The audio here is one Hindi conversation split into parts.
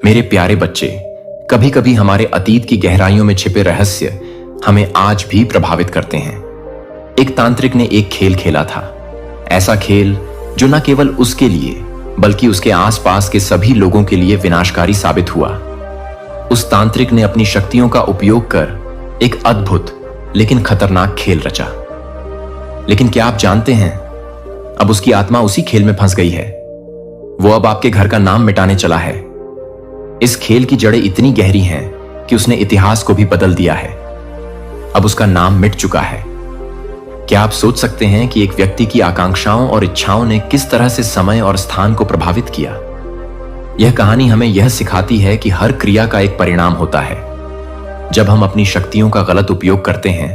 मेरे प्यारे बच्चे, कभी कभी हमारे अतीत की गहराइयों में छिपे रहस्य हमें आज भी प्रभावित करते हैं। एक तांत्रिक ने एक खेल खेला था, ऐसा खेल जो न केवल उसके लिए बल्कि उसके आसपास के सभी लोगों के लिए विनाशकारी साबित हुआ। उस तांत्रिक ने अपनी शक्तियों का उपयोग कर एक अद्भुत लेकिन खतरनाक खेल रचा। लेकिन क्या आप जानते हैं, अब उसकी आत्मा उसी खेल में फंस गई है। वो अब आपके घर का नाम मिटाने चला है। इस खेल की जड़ें इतनी गहरी हैं कि उसने इतिहास को भी बदल दिया है। अब उसका नाम मिट चुका है। क्या आप सोच सकते हैं कि एक व्यक्ति की आकांक्षाओं और इच्छाओं ने किस तरह से समय और स्थान को प्रभावित किया? यह कहानी हमें यह सिखाती है कि हर क्रिया का एक परिणाम होता है। जब हम अपनी शक्तियों का गलत उपयोग करते हैं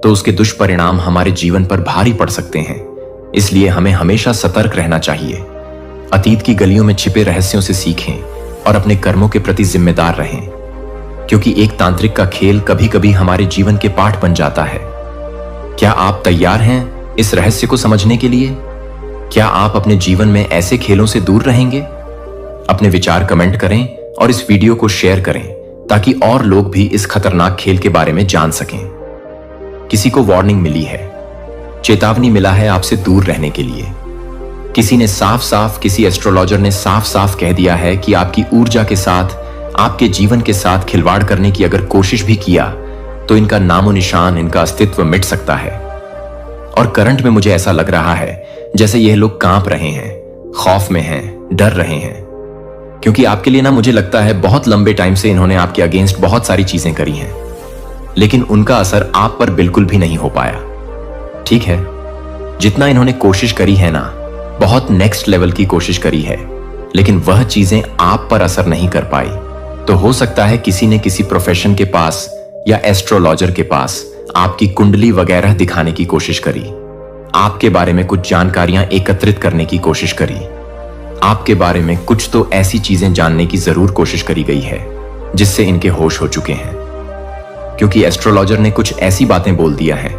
तो उसके दुष्परिणाम हमारे जीवन पर भारी पड़ सकते हैं। इसलिए हमें हमेशा सतर्क रहना चाहिए। अतीत की गलियों में छिपे रहस्यों से सीखें और अपने कर्मों के प्रति जिम्मेदार रहें, क्योंकि एक तांत्रिक का खेल कभी कभी हमारे जीवन के पाठ बन जाता है। क्या आप तैयार हैं इस रहस्य को समझने के लिए? क्या आप अपने जीवन में ऐसे खेलों से दूर रहेंगे? अपने विचार कमेंट करें और इस वीडियो को शेयर करें ताकि और लोग भी इस खतरनाक खेल के बारे में जान सकें। किसी को वार्निंग मिली है, चेतावनी मिला है आपसे दूर रहने के लिए। किसी एस्ट्रोलॉजर ने साफ साफ कह दिया है कि आपकी ऊर्जा के साथ, आपके जीवन के साथ खिलवाड़ करने की अगर कोशिश भी किया तो इनका नामो निशान, इनका अस्तित्व मिट सकता है। और करंट में मुझे ऐसा लग रहा है जैसे यह लोग कांप रहे हैं, खौफ में हैं, डर रहे हैं, क्योंकि आपके लिए मुझे लगता है बहुत लंबे टाइम से इन्होंने आपके अगेंस्ट बहुत सारी चीजें करी हैं, लेकिन उनका असर आप पर बिल्कुल भी नहीं हो पाया। ठीक है, जितना इन्होंने कोशिश करी है ना, बहुत नेक्स्ट लेवल की कोशिश करी है, लेकिन वह चीजें आप पर असर नहीं कर पाई। तो हो सकता है किसी ने किसी प्रोफेशन के पास या एस्ट्रोलॉजर के पास आपकी कुंडली वगैरह दिखाने की कोशिश करी, आपके बारे में कुछ जानकारियां एकत्रित करने की कोशिश करी, आपके बारे में कुछ तो ऐसी चीजें जानने की जरूर कोशिश करी गई है जिससे इनके होश हो चुके हैं, क्योंकि एस्ट्रोलॉजर ने कुछ ऐसी बातें बोल दिया है।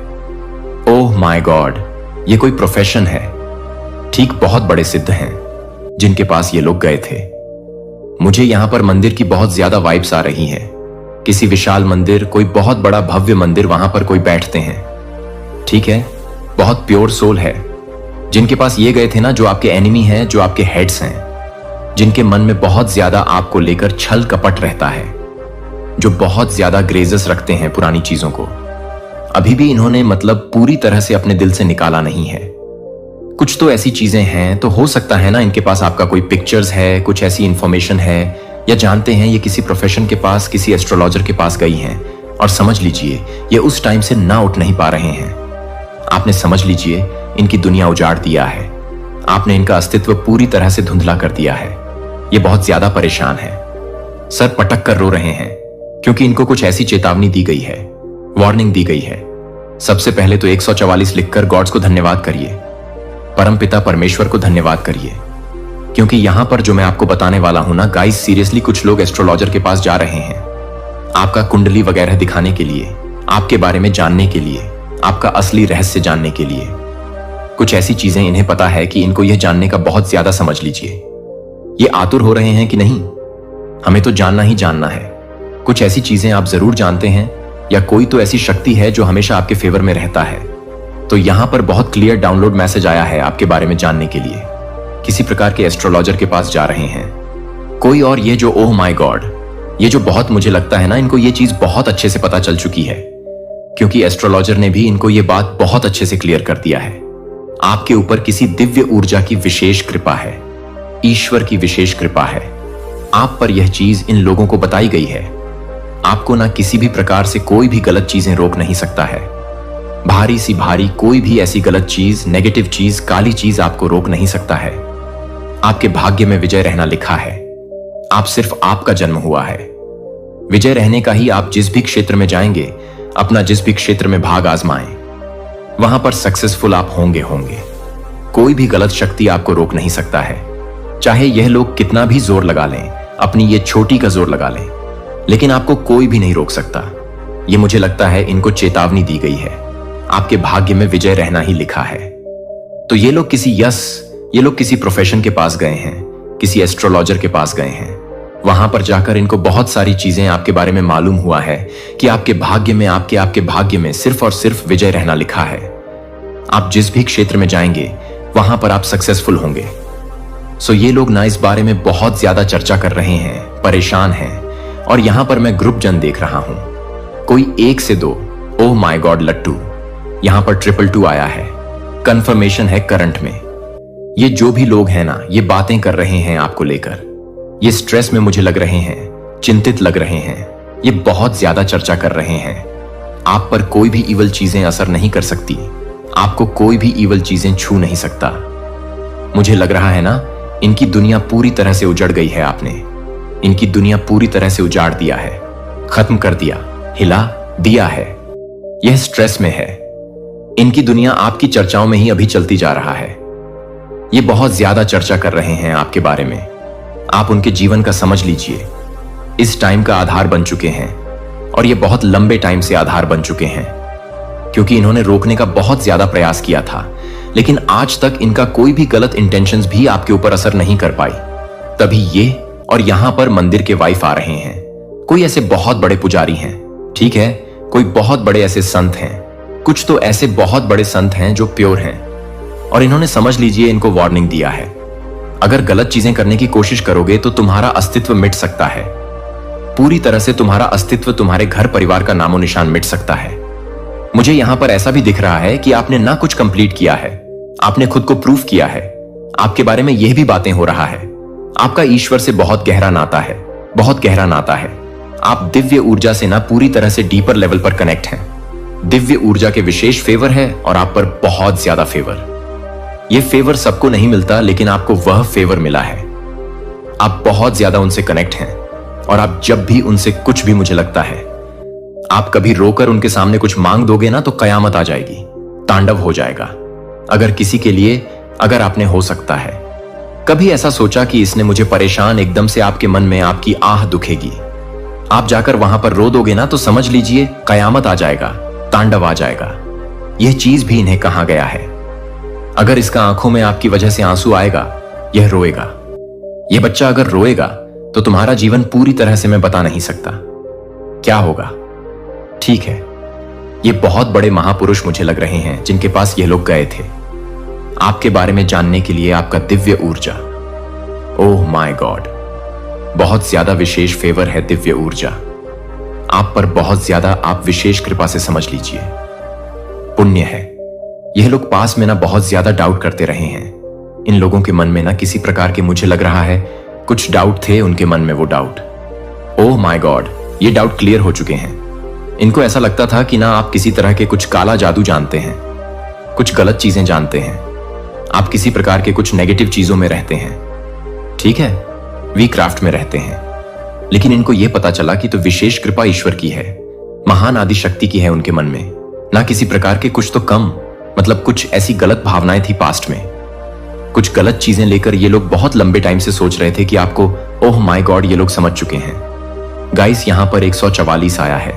ओह माय गॉड, ये कोई प्रोफेशन है। ठीक बहुत बड़े सिद्ध हैं जिनके पास ये लोग गए थे। मुझे यहां पर मंदिर की बहुत ज्यादा वाइब्स आ रही हैं। किसी विशाल मंदिर, कोई बहुत बड़ा भव्य मंदिर, वहां पर कोई बैठते हैं। ठीक है, बहुत प्योर सोल है जिनके पास ये गए थे ना, जो आपके एनिमी हैं, जो आपके हेड्स हैं, जिनके मन में बहुत ज्यादा आपको लेकर छल कपट रहता है, जो बहुत ज्यादा ग्रेजेस रखते हैं पुरानी चीजों को। अभी भी इन्होंने पूरी तरह से अपने दिल से निकाला नहीं है। कुछ तो ऐसी चीजें हैं, तो हो सकता है ना इनके पास आपका कोई पिक्चर्स है, कुछ ऐसी इंफॉर्मेशन है, या जानते हैं ये किसी प्रोफेशन के पास, किसी एस्ट्रोलॉजर के पास गई हैं और समझ लीजिए ये उस टाइम से ना उठ नहीं पा रहे हैं। आपने समझ लीजिए इनकी दुनिया उजाड़ दिया है, आपने इनका अस्तित्व पूरी तरह से धुंधला कर दिया है। ये बहुत ज्यादा परेशान है, सर पटक कर रो रहे हैं, क्योंकि इनको कुछ ऐसी चेतावनी दी गई है, वार्निंग दी गई है। सबसे पहले तो 144 लिखकर गॉड्स को धन्यवाद करिए, परमपिता परमेश्वर को धन्यवाद करिए, क्योंकि यहां पर जो मैं आपको बताने वाला हूं ना गाइस, सीरियसली कुछ लोग एस्ट्रोलॉजर के पास जा रहे हैं आपका कुंडली वगैरह दिखाने के लिए, आपके बारे में जानने के लिए, आपका असली रहस्य जानने के लिए। कुछ ऐसी चीजें इन्हें पता है कि इनको यह जानने का बहुत ज्यादा, समझ लीजिए ये आतुर हो रहे हैं कि नहीं, हमें तो जानना ही जानना है। कुछ ऐसी चीजें आप जरूर जानते हैं, या कोई तो ऐसी शक्ति है जो हमेशा आपके फेवर में रहता है। तो यहां पर बहुत क्लियर डाउनलोड मैसेज आया है आपके बारे में जानने के लिए। किसी प्रकार के एस्ट्रोलॉजर के पास जा रहे हैं कोई, और ये जो ओह माय गॉड, ये जो बहुत, मुझे लगता है ना इनको ये चीज बहुत अच्छे से पता चल चुकी है, क्योंकि एस्ट्रोलॉजर ने भी इनको ये बात बहुत अच्छे से क्लियर कर दिया है। आपके ऊपर किसी दिव्य ऊर्जा की विशेष कृपा है, ईश्वर की विशेष कृपा है। आप पर यह चीज इन लोगों को बताई गई है। आपको ना किसी भी प्रकार से कोई भी गलत चीजें रोक नहीं सकता है। भारी सी भारी कोई भी ऐसी गलत चीज, नेगेटिव चीज, काली चीज आपको रोक नहीं सकता है। आपके भाग्य में विजय रहना लिखा है। आप सिर्फ आपका जन्म हुआ है। विजय रहने का ही आप जिस भी क्षेत्र में जाएंगे, अपना जिस भी क्षेत्र में भाग आजमाएं, वहां पर सक्सेसफुल आप होंगे। कोई भी गलत शक्ति आपको रोक नहीं सकता है। चाहे यह लोग कितना भी जोर लगा लें, अपनी ये छोटी का जोर लगा लें, लेकिन आपको कोई भी नहीं रोक सकता। ये मुझे लगता है इनको चेतावनी दी गई है। आपके भाग्य में विजय रहना ही लिखा है। तो ये लोग किसी प्रोफेशन के पास गए हैं, किसी एस्ट्रोलॉजर के पास गए हैं, वहां पर जाकर इनको बहुत सारी चीजें आपके बारे में मालूम हुआ है कि आपके भाग्य में आपके भाग्य में सिर्फ और सिर्फ विजय रहना लिखा है। आप जिस भी क्षेत्र में जाएंगे वहां पर आप सक्सेसफुल होंगे। सो ये लोग ना इस बारे में बहुत ज्यादा चर्चा कर रहे हैं, परेशान हैं, और यहां पर मैं ग्रुप जन देख रहा हूं। कोई 1 से 2, ओह माय गॉड लट्टू, यहां पर 222 आया है, कंफर्मेशन है करंट में। ये जो भी लोग हैं ना, ये बातें कर रहे हैं आपको लेकर, ये स्ट्रेस में मुझे लग रहे हैं, चिंतित लग रहे हैं, ये बहुत ज्यादा चर्चा कर रहे हैं। आप पर कोई भी इवल चीजें असर नहीं कर सकती, आपको कोई भी इवल चीजें छू नहीं सकता। मुझे लग रहा है ना, इनकी दुनिया पूरी तरह से उजड़ गई है। आपने इनकी दुनिया पूरी तरह से उजाड़ दिया है, खत्म कर दिया, हिला दिया है। यह स्ट्रेस में है। इनकी दुनिया आपकी चर्चाओं में ही अभी चलती जा रहा है। ये बहुत ज्यादा चर्चा कर रहे हैं आपके बारे में। आप उनके जीवन का समझ लीजिए, इस टाइम का आधार बन चुके हैं, और ये बहुत लंबे टाइम से आधार बन चुके हैं, क्योंकि इन्होंने रोकने का बहुत ज्यादा प्रयास किया था, लेकिन आज तक इनका कोई भी गलत इंटेंशंस भी आपके ऊपर असर नहीं कर पाई। तभी ये और यहां पर मंदिर के वाइफ आ रहे हैं। कोई ऐसे बहुत बड़े पुजारी हैं, ठीक है, कोई बहुत बड़े ऐसे संत हैं, कुछ तो ऐसे बहुत बड़े संत हैं जो प्योर हैं, और इन्होंने समझ लीजिए इनको वार्निंग दिया है, अगर गलत चीजें करने की कोशिश करोगे तो तुम्हारा अस्तित्व मिट सकता है। पूरी तरह से तुम्हारा अस्तित्व, तुम्हारे घर परिवार का नामो निशान मिट सकता है। मुझे यहां पर ऐसा भी दिख रहा है कि आपने ना कुछ कंप्लीट किया है, आपने खुद को प्रूफ किया है। आपके बारे में यह भी बातें हो रहा है, आपका ईश्वर से बहुत गहरा नाता है, बहुत गहरा नाता है। आप दिव्य ऊर्जा से ना पूरी तरह से डीपर लेवल पर कनेक्ट हैं। दिव्य ऊर्जा के विशेष फेवर है और आप पर बहुत ज्यादा फेवर। यह फेवर सबको नहीं मिलता, लेकिन आपको वह फेवर मिला है। आप बहुत ज्यादा उनसे कनेक्ट हैं, और आप जब भी उनसे कुछ भी, मुझे लगता है, आप कभी रोकर उनके सामने कुछ मांग दोगे ना तो कयामत आ जाएगी, तांडव हो जाएगा। अगर किसी के लिए, अगर आपने हो सकता है कभी ऐसा सोचा कि इसने मुझे परेशान, एकदम से आपके मन में आपकी आह दुखेगी, आप जाकर वहां पर रो दोगे ना तो समझ लीजिए कयामत आ जाएगा, तांडव आ जाएगा। यह चीज भी इन्हें कहा गया है। अगर इसका आंखों में आपकी वजह से आंसू आएगा, यह रोएगा। यह बच्चा अगर रोएगा तो तुम्हारा जीवन पूरी तरह से मैं बता नहीं सकता क्या होगा। ठीक है, ये बहुत बड़े महापुरुष मुझे लग रहे हैं जिनके पास ये लोग गए थे आपके बारे में जानने के लिए। आपका दिव्य ऊर्जा, ओह माय गॉड, बहुत ज्यादा विशेष फेवर है दिव्य ऊर्जा आप पर, बहुत ज्यादा। आप विशेष कृपा से समझ लीजिए, पुण्य है। यह लोग पास में ना बहुत ज्यादा डाउट करते रहे हैं। इन लोगों के मन में ना किसी प्रकार के, मुझे लग रहा है, कुछ डाउट थे उनके मन में। वो डाउट, ओह माय गॉड, ये डाउट क्लियर हो चुके हैं। इनको ऐसा लगता था कि ना आप किसी तरह के कुछ काला जादू जानते हैं, कुछ गलत चीजें जानते हैं, आप किसी प्रकार के कुछ नेगेटिव चीजों में रहते हैं, ठीक है, वीक क्राफ्ट में रहते हैं। लेकिन इनको यह पता चला कि तो विशेष कृपा ईश्वर की है, महान आदि शक्ति की है उनके मन में, ना किसी प्रकार के कुछ तो कम, मतलब कुछ ऐसी गलत भावनाएं थी पास्ट में, कुछ गलत चीजें लेकर ये लोग बहुत लंबे टाइम से सोच रहे थे कि आपको, ओह माय गॉड, ये लोग समझ चुके हैं। गाइस, यहां पर 144 आया है।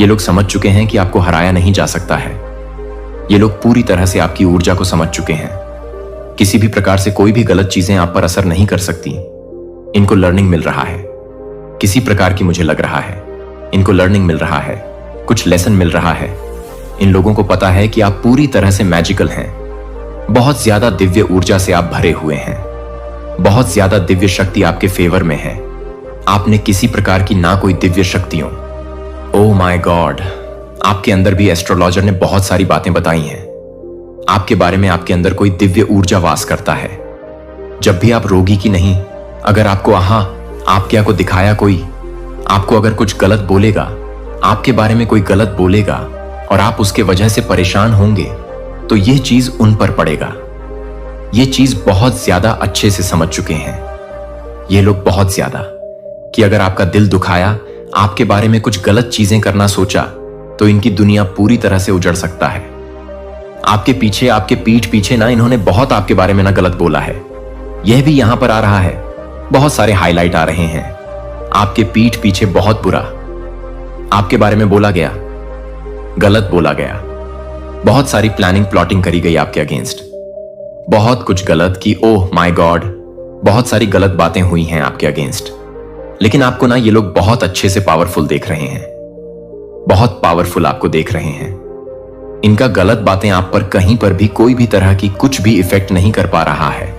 ये लोग समझ चुके हैं कि आपको हराया नहीं जा सकता है। ये लोग पूरी तरह से आपकी ऊर्जा को समझ चुके हैं। किसी भी प्रकार से कोई भी गलत चीजें आप पर असर नहीं कर सकती। इनको लर्निंग मिल रहा है किसी प्रकार की, मुझे लग रहा है इनको लर्निंग मिल रहा है, कुछ लेसन मिल रहा है। इन लोगों को पता है कि आप पूरी तरह से मैजिकल हैं। बहुत ज्यादा दिव्य ऊर्जा से आप भरे हुए हैं, बहुत ज्यादा दिव्य शक्ति आपके फेवर में है। आपने किसी प्रकार की ना कोई दिव्य शक्तियों, ओह माय गॉड, आपके अंदर भी एस्ट्रोलॉजर ने बहुत सारी बातें बताई हैं आपके बारे में। आपके अंदर कोई दिव्य ऊर्जा वास करता है। जब भी आप रोगी की नहीं, अगर आपको आप क्या को दिखाया कोई, आपको अगर कुछ गलत बोलेगा, आपके बारे में कोई गलत बोलेगा और आप उसके वजह से परेशान होंगे, तो यह चीज उन पर पड़ेगा। यह चीज बहुत ज्यादा अच्छे से समझ चुके हैं ये लोग, बहुत ज्यादा, कि अगर आपका दिल दुखाया, आपके बारे में कुछ गलत चीजें करना सोचा, तो इनकी दुनिया पूरी तरह से उजड़ सकता है। आपके पीछे, आपके पीठ पीछे ना इन्होंने बहुत आपके बारे में ना गलत बोला है। यह भी यहां पर आ रहा है, बहुत सारे हाईलाइट आ रहे हैं। आपके पीठ पीछे बहुत बुरा आपके बारे में बोला गया, गलत बोला गया, बहुत सारी प्लानिंग प्लॉटिंग करी गई आपके अगेंस्ट, बहुत कुछ गलत, कि ओह माय गॉड, बहुत सारी गलत बातें हुई हैं आपके अगेंस्ट। लेकिन आपको ना ये लोग बहुत अच्छे से पावरफुल देख रहे हैं, बहुत पावरफुल आपको देख रहे हैं। इनका गलत बातें आप पर कहीं पर भी कोई भी तरह की कुछ भी इफेक्ट नहीं कर पा रहा है।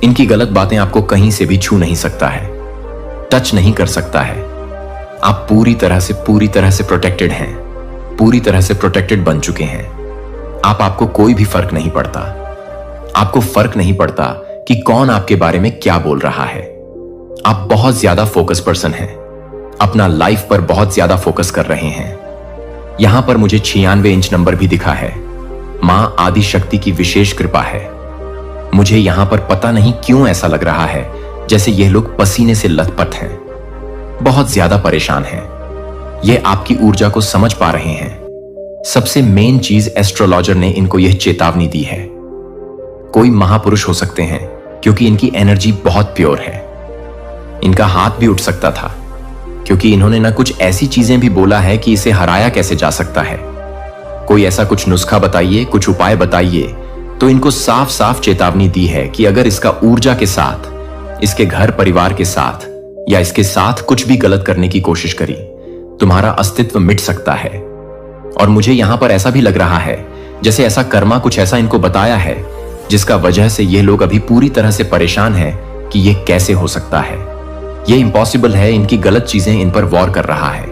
इनकी गलत बातें आपको कहीं से भी छू नहीं सकता है, टच नहीं कर सकता है। आप पूरी तरह से प्रोटेक्टेड हैं, पूरी तरह से प्रोटेक्टेड बन चुके हैं। आपको कोई भी फर्क नहीं पड़ता। आपको फर्क नहीं पड़ता कि कौन आपके बारे में क्या बोल रहा है। आप बहुत ज्यादा फोकस पर्सन हैं, अपना लाइफ पर बहुत ज्यादा फोकस कर रहे हैं। यहां पर मुझे 96 इंच नंबर भी दिखा है। मां आदि शक्ति की विशेष कृपा है। मुझे यहां पर पता नहीं क्यों ऐसा लग रहा है जैसे यह लोग पसीने से लथपथ हैं, बहुत ज्यादा परेशान हैं। ये आपकी ऊर्जा को समझ पा रहे हैं। सबसे मेन चीज एस्ट्रोलॉजर ने इनको यह चेतावनी दी है। कोई महापुरुष हो सकते हैं क्योंकि इनकी एनर्जी बहुत प्योर है। इनका हाथ भी उठ सकता था क्योंकि इन्होंने ना कुछ ऐसी चीजें भी बोला है कि इसे हराया कैसे जा सकता है। कोई ऐसा कुछ नुस्खा बताइए, कुछ उपाय बताइए। तो इनको साफ साफ चेतावनी दी है कि अगर इसका ऊर्जा के साथ, इसके घर परिवार के साथ या इसके साथ कुछ भी गलत करने की कोशिश करी, तुम्हारा अस्तित्व मिट सकता है। और मुझे यहां पर ऐसा भी लग रहा है जैसे ऐसा कर्मा कुछ ऐसा इनको बताया है जिसका वजह से ये लोग अभी पूरी तरह से परेशान हैं कि ये कैसे हो सकता है। ये इम्पॉसिबल है। इनकी गलत चीजें इन पर वॉर कर रहा है।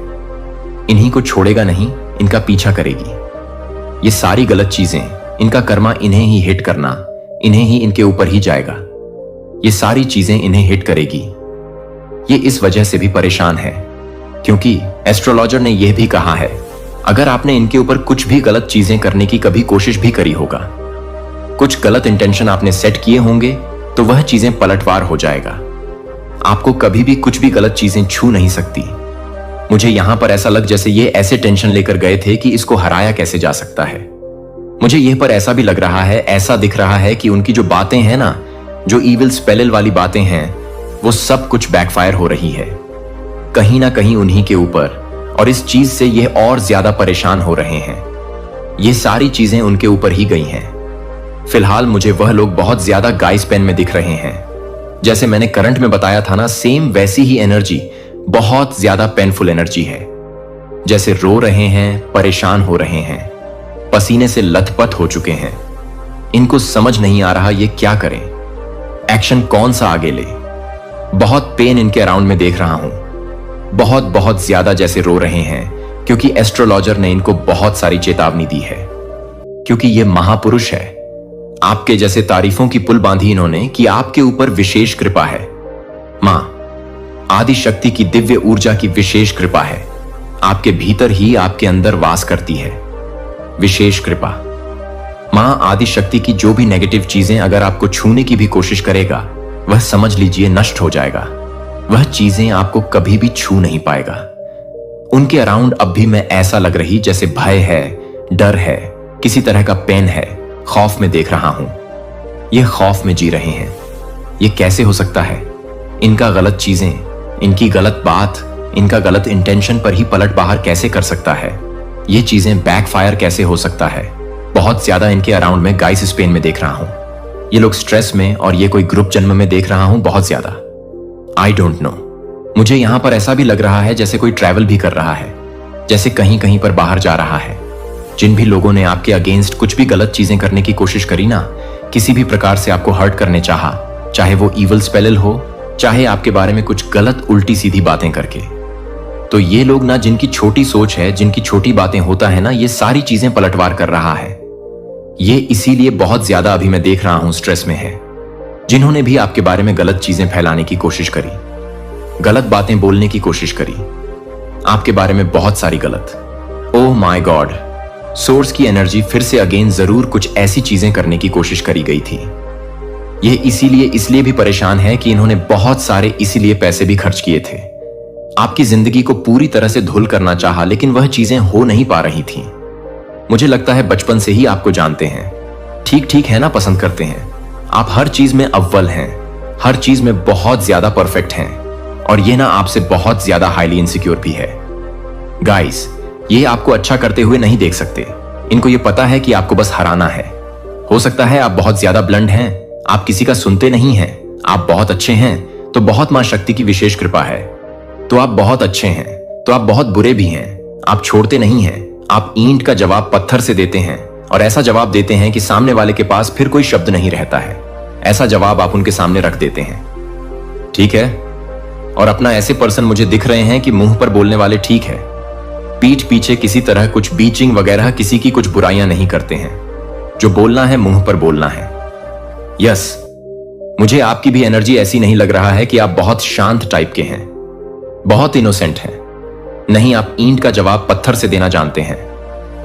इन्हीं को छोड़ेगा नहीं, इनका पीछा करेगी। ये सारी गलत चीजें, इनका कर्मा इन्हें ही हिट करना, इन्हें ही इनके ऊपर ही जाएगा। ये सारी चीजें इन्हें हिट करेगी। ये इस वजह से भी परेशान है क्योंकि एस्ट्रोलॉजर ने यह भी कहा है अगर आपने इनके ऊपर कुछ भी गलत चीजें करने की कभी कोशिश भी करी होगा, कुछ गलत इंटेंशन आपने सेट किए होंगे, तो वह चीजें पलटवार हो जाएगा। आपको कभी भी कुछ भी गलत चीजें छू नहीं सकती। मुझे यहां पर ऐसा लग जैसे ये ऐसे टेंशन लेकर गए थे कि इसको हराया कैसे जा सकता है। मुझे यह पर ऐसा भी लग रहा है, ऐसा दिख रहा है कि उनकी जो बातें हैं ना, जो इविल स्पेलिल वाली बातें हैं, वो सब कुछ बैकफायर हो रही है कहीं ना कहीं उन्हीं के ऊपर। और इस चीज से ये और ज्यादा परेशान हो रहे हैं। ये सारी चीजें उनके ऊपर ही गई हैं। फिलहाल मुझे वह लोग बहुत ज्यादा गाइस पेन में दिख रहे हैं। जैसे मैंने करंट में बताया था ना, सेम वैसी ही एनर्जी, बहुत ज्यादा पेनफुल एनर्जी है। जैसे रो रहे हैं, परेशान हो रहे हैं, पसीने से लथपथ हो चुके हैं। इनको समझ नहीं आ रहा ये क्या करें, एक्शन कौन सा आगे ले। बहुत पेन इनके अराउंड में देख रहा हूं, बहुत बहुत ज्यादा जैसे रो रहे हैं क्योंकि एस्ट्रोलॉजर ने इनको बहुत सारी चेतावनी दी है। क्योंकि ये महापुरुष है। आपके जैसे तारीफों की पुल बांधी इन्होंने कि आपके ऊपर विशेष कृपा है। मां आदि शक्ति की दिव्य ऊर्जा की विशेष कृपा है। आपके भीतर ही, आपके अंदर वास करती है विशेष कृपा। मां आदि शक्ति की जो भी नेगेटिव चीजें अगर आपको छूने की भी कोशिश करेगा, वह समझ लीजिए नष्ट हो जाएगा। वह चीजें आपको कभी भी छू नहीं पाएगा। उनके अराउंड अब भी मैं ऐसा लग रही जैसे भय है, डर है, किसी तरह का पेन है, खौफ में देख रहा हूं। ये खौफ में जी रहे हैं। ये कैसे हो सकता है? इनका गलत चीजें, इनकी गलत बात, इनका गलत इंटेंशन पर ही पलट बाहर कैसे कर सकता है? ये चीजें बैकफायर कैसे हो सकता है? बहुत ज्यादा इनके अराउंड में गाइस स्पेन में देख रहा हूं। ये लोग स्ट्रेस में, और ये कोई ग्रुप जन्म में देख रहा हूं बहुत ज्यादा। I don't know. मुझे यहां पर ऐसा भी लग रहा है जैसे कोई ट्रैवल भी कर रहा है, जैसे कहीं कहीं पर बाहर जा रहा है। जिन भी लोगों ने आपके अगेंस्ट कुछ भी गलत चीजें करने की कोशिश करी ना, किसी भी प्रकार से आपको हर्ट करने चाहा, चाहे वो इविल स्पेलिल हो, चाहे आपके बारे में कुछ गलत उल्टी सीधी बातें करके, तो ये लोग ना, जिनकी छोटी सोच है, जिनकी छोटी बातें होता है ना, ये सारी चीजें पलटवार कर रहा है। ये इसीलिए बहुत ज्यादा अभी मैं देख रहा हूं स्ट्रेस में है। जिन्होंने भी आपके बारे में गलत चीजें फैलाने की कोशिश करी, गलत बातें बोलने की कोशिश करी, आपके बारे में बहुत सारी गलत। ओह माय गॉड, सोर्स की एनर्जी फिर से अगेन जरूर कुछ ऐसी चीजें करने की कोशिश करी गई थी। ये इसलिए भी परेशान है कि इन्होंने बहुत सारे इसीलिए पैसे भी खर्च किए थे। आपकी जिंदगी को पूरी तरह से धुल करना चाहा, लेकिन वह चीजें हो नहीं पा रही थी। मुझे लगता है बचपन से ही आपको जानते हैं, ठीक ठीक है ना, पसंद करते हैं। आप हर चीज में अव्वल हैं, हर चीज में बहुत ज्यादा परफेक्ट हैं, और ये ना आपसे बहुत ज्यादा हाईली इनसिक्योर भी है। गाइस, ये आपको अच्छा करते हुए नहीं देख सकते। इनको ये पता है कि आपको बस हराना है। हो सकता है आप बहुत ज्यादा ब्लंट हैं, आप किसी का सुनते नहीं हैं, आप बहुत अच्छे हैं, तो बहुत मां शक्ति की विशेष कृपा है। तो आप बहुत अच्छे हैं, तो आप बहुत बुरे भी हैं। आप छोड़ते नहीं हैं, आप ईंट का जवाब पत्थर से देते हैं, और ऐसा जवाब देते हैं कि सामने वाले के पास फिर कोई शब्द नहीं रहता है। ऐसा जवाब आप उनके सामने रख देते हैं, ठीक है। और अपना ऐसे पर्सन मुझे दिख रहे हैं कि मुंह पर बोलने वाले ठीक है, पीठ पीछे किसी तरह कुछ बीचिंग वगैरह किसी की कुछ बुराइयां नहीं करते हैं। जो बोलना है मुंह पर बोलना है। यस, मुझे आपकी भी एनर्जी ऐसी नहीं लग रहा है कि आप बहुत शांत टाइप के हैं, बहुत इनोसेंट हैं। नहीं, आप ईंट का जवाब पत्थर से देना जानते हैं,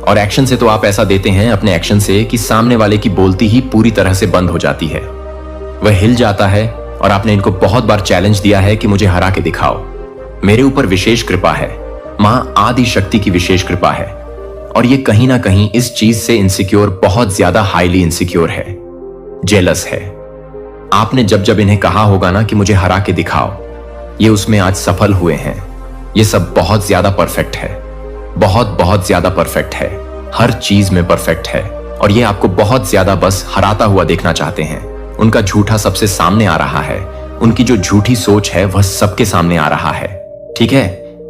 और एक्शन से तो आप ऐसा देते हैं अपने एक्शन से कि सामने वाले की बोलती ही पूरी तरह से बंद हो जाती है। वह हिल जाता है। और आपने इनको बहुत बार चैलेंज दिया है कि मुझे हरा के दिखाओ। मेरे ऊपर विशेष कृपा है, मां आदि शक्ति की विशेष कृपा है। और ये कहीं ना कहीं इस चीज से इनसिक्योर, बहुत ज्यादा हाईली इनसिक्योर है, जेलस है। आपने जब जब इन्हें कहा होगा ना कि मुझे हरा के दिखाओ, ये उसमें आज सफल हुए हैं। ये सब बहुत ज्यादा परफेक्ट है, बहुत बहुत ज्यादा परफेक्ट है, हर चीज में परफेक्ट है। और ये आपको बहुत ज्यादा बस हराता हुआ देखना चाहते हैं। उनका झूठा सबसे सामने आ रहा है, उनकी जो झूठी सोच है वह सबके सामने आ रहा है, ठीक है।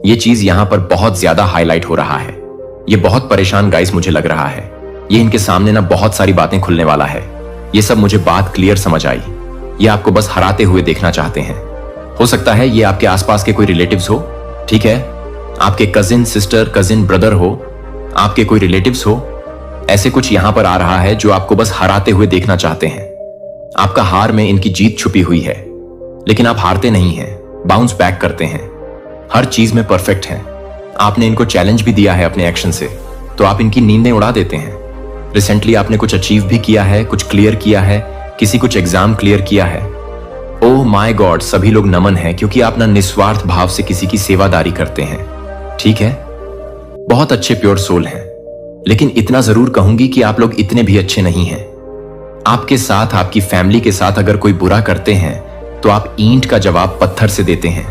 ये चीज यहां पर बहुत ज्यादा हाईलाइट हो रहा है। ये बहुत परेशान गाइस मुझे लग रहा है। ये इनके सामने ना बहुत सारी बातें खुलने वाला है। ये सब मुझे बात क्लियर समझ आई। ये आपको बस हराते हुए देखना चाहते हैं। हो सकता है ये आपके आसपास के कोई रिलेटिव्स हो, ठीक है, आपके कजिन सिस्टर, कजिन ब्रदर हो, आपके कोई रिलेटिव्स हो। ऐसे कुछ यहां पर आ रहा है जो आपको बस हराते हुए देखना चाहते हैं। आपका हार में इनकी जीत छुपी हुई है, लेकिन आप हारते नहीं हैं, बाउंस बैक करते हैं, हर चीज में परफेक्ट हैं। आपने इनको चैलेंज भी दिया है अपने एक्शन से, तो आप इनकी नींदें उड़ा देते हैं। रिसेंटली आपने कुछ अचीव भी किया है, कुछ क्लियर किया है, किसी कुछ एग्जाम क्लियर किया है। ओह माय गॉड, सभी लोग नमन है, क्योंकि आप ना निस्वार्थ भाव से किसी की सेवादारी करते हैं, ठीक है। बहुत अच्छे प्योर सोल हैं, लेकिन इतना जरूर कहूंगी कि आप लोग इतने भी अच्छे नहीं हैं। आपके साथ, आपकी फैमिली के साथ अगर कोई बुरा करते हैं तो आप ईंट का जवाब पत्थर से देते हैं,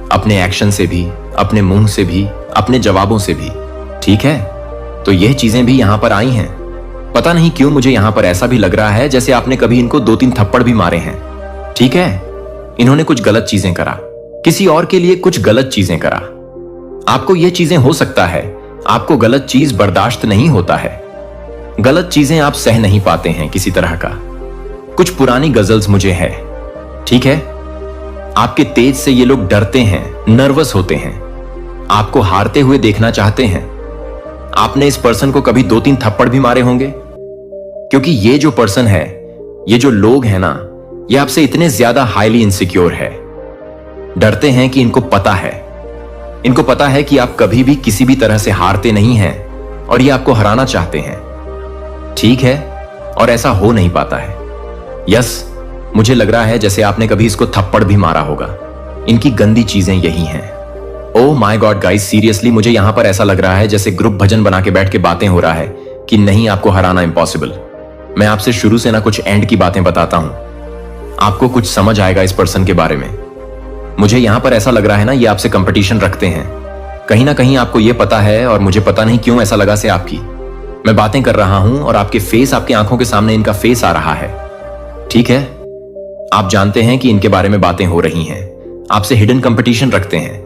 अपने एक्शन से भी, अपने मुंह से भी, अपने जवाबों से भी, ठीक है। तो यह चीजें भी यहां पर आई हैं। पता नहीं क्यों मुझे यहां पर ऐसा भी लग रहा है जैसे आपने कभी इनको 2-3 थप्पड़ भी मारे हैं, ठीक है। इन्होंने कुछ गलत चीजें करा, किसी और के लिए कुछ गलत चीजें करा। आपको यह चीजें हो सकता है, आपको गलत चीज बर्दाश्त नहीं होता है, गलत चीजें आप सह नहीं पाते हैं किसी तरह का। कुछ पुरानी गजल्स मुझे है, ठीक है। आपके तेज से ये लोग डरते हैं, नर्वस होते हैं, आपको हारते हुए देखना चाहते हैं। आपने इस पर्सन को कभी 2-3 थप्पड़ भी मारे होंगे, क्योंकि ये जो पर्सन है, ये जो लोग हैं ना, ये आपसे इतने ज्यादा हाईली इनसिक्योर है। डरते हैं कि इनको पता है, इनको पता है कि आप कभी भी किसी भी तरह से हारते नहीं हैं, और ये आपको हराना चाहते हैं, ठीक है। और ऐसा हो नहीं पाता है। यस, मुझे लग रहा है जैसे आपने कभी इसको थप्पड़ भी मारा होगा। इनकी गंदी चीजें यही हैं। Oh my God guys, seriously मुझे यहां पर ऐसा लग रहा है जैसे ग्रुप भजन बना के बैठ के बातें हो रहा है कि नहीं, आपको हराना इम्पॉसिबल। मैं आपसे शुरू से ना कुछ एंड की बातें बताता हूं, आपको कुछ समझ आएगा इस पर्सन के बारे में। मुझे यहां पर ऐसा लग रहा है ना, ये आपसे कंपटीशन रखते हैं। कहीं ना कहीं आपको यह पता है, और मुझे पता नहीं क्यों ऐसा लगा से आपकी। मैं बातें कर रहा हूं और आपके फेस, आपकी आंखों के सामने इनका फेस आ रहा है, ठीक है। आप जानते हैं कि इनके बारे में बातें हो रही हैं, आपसे हिडन कंपटीशन रखते हैं,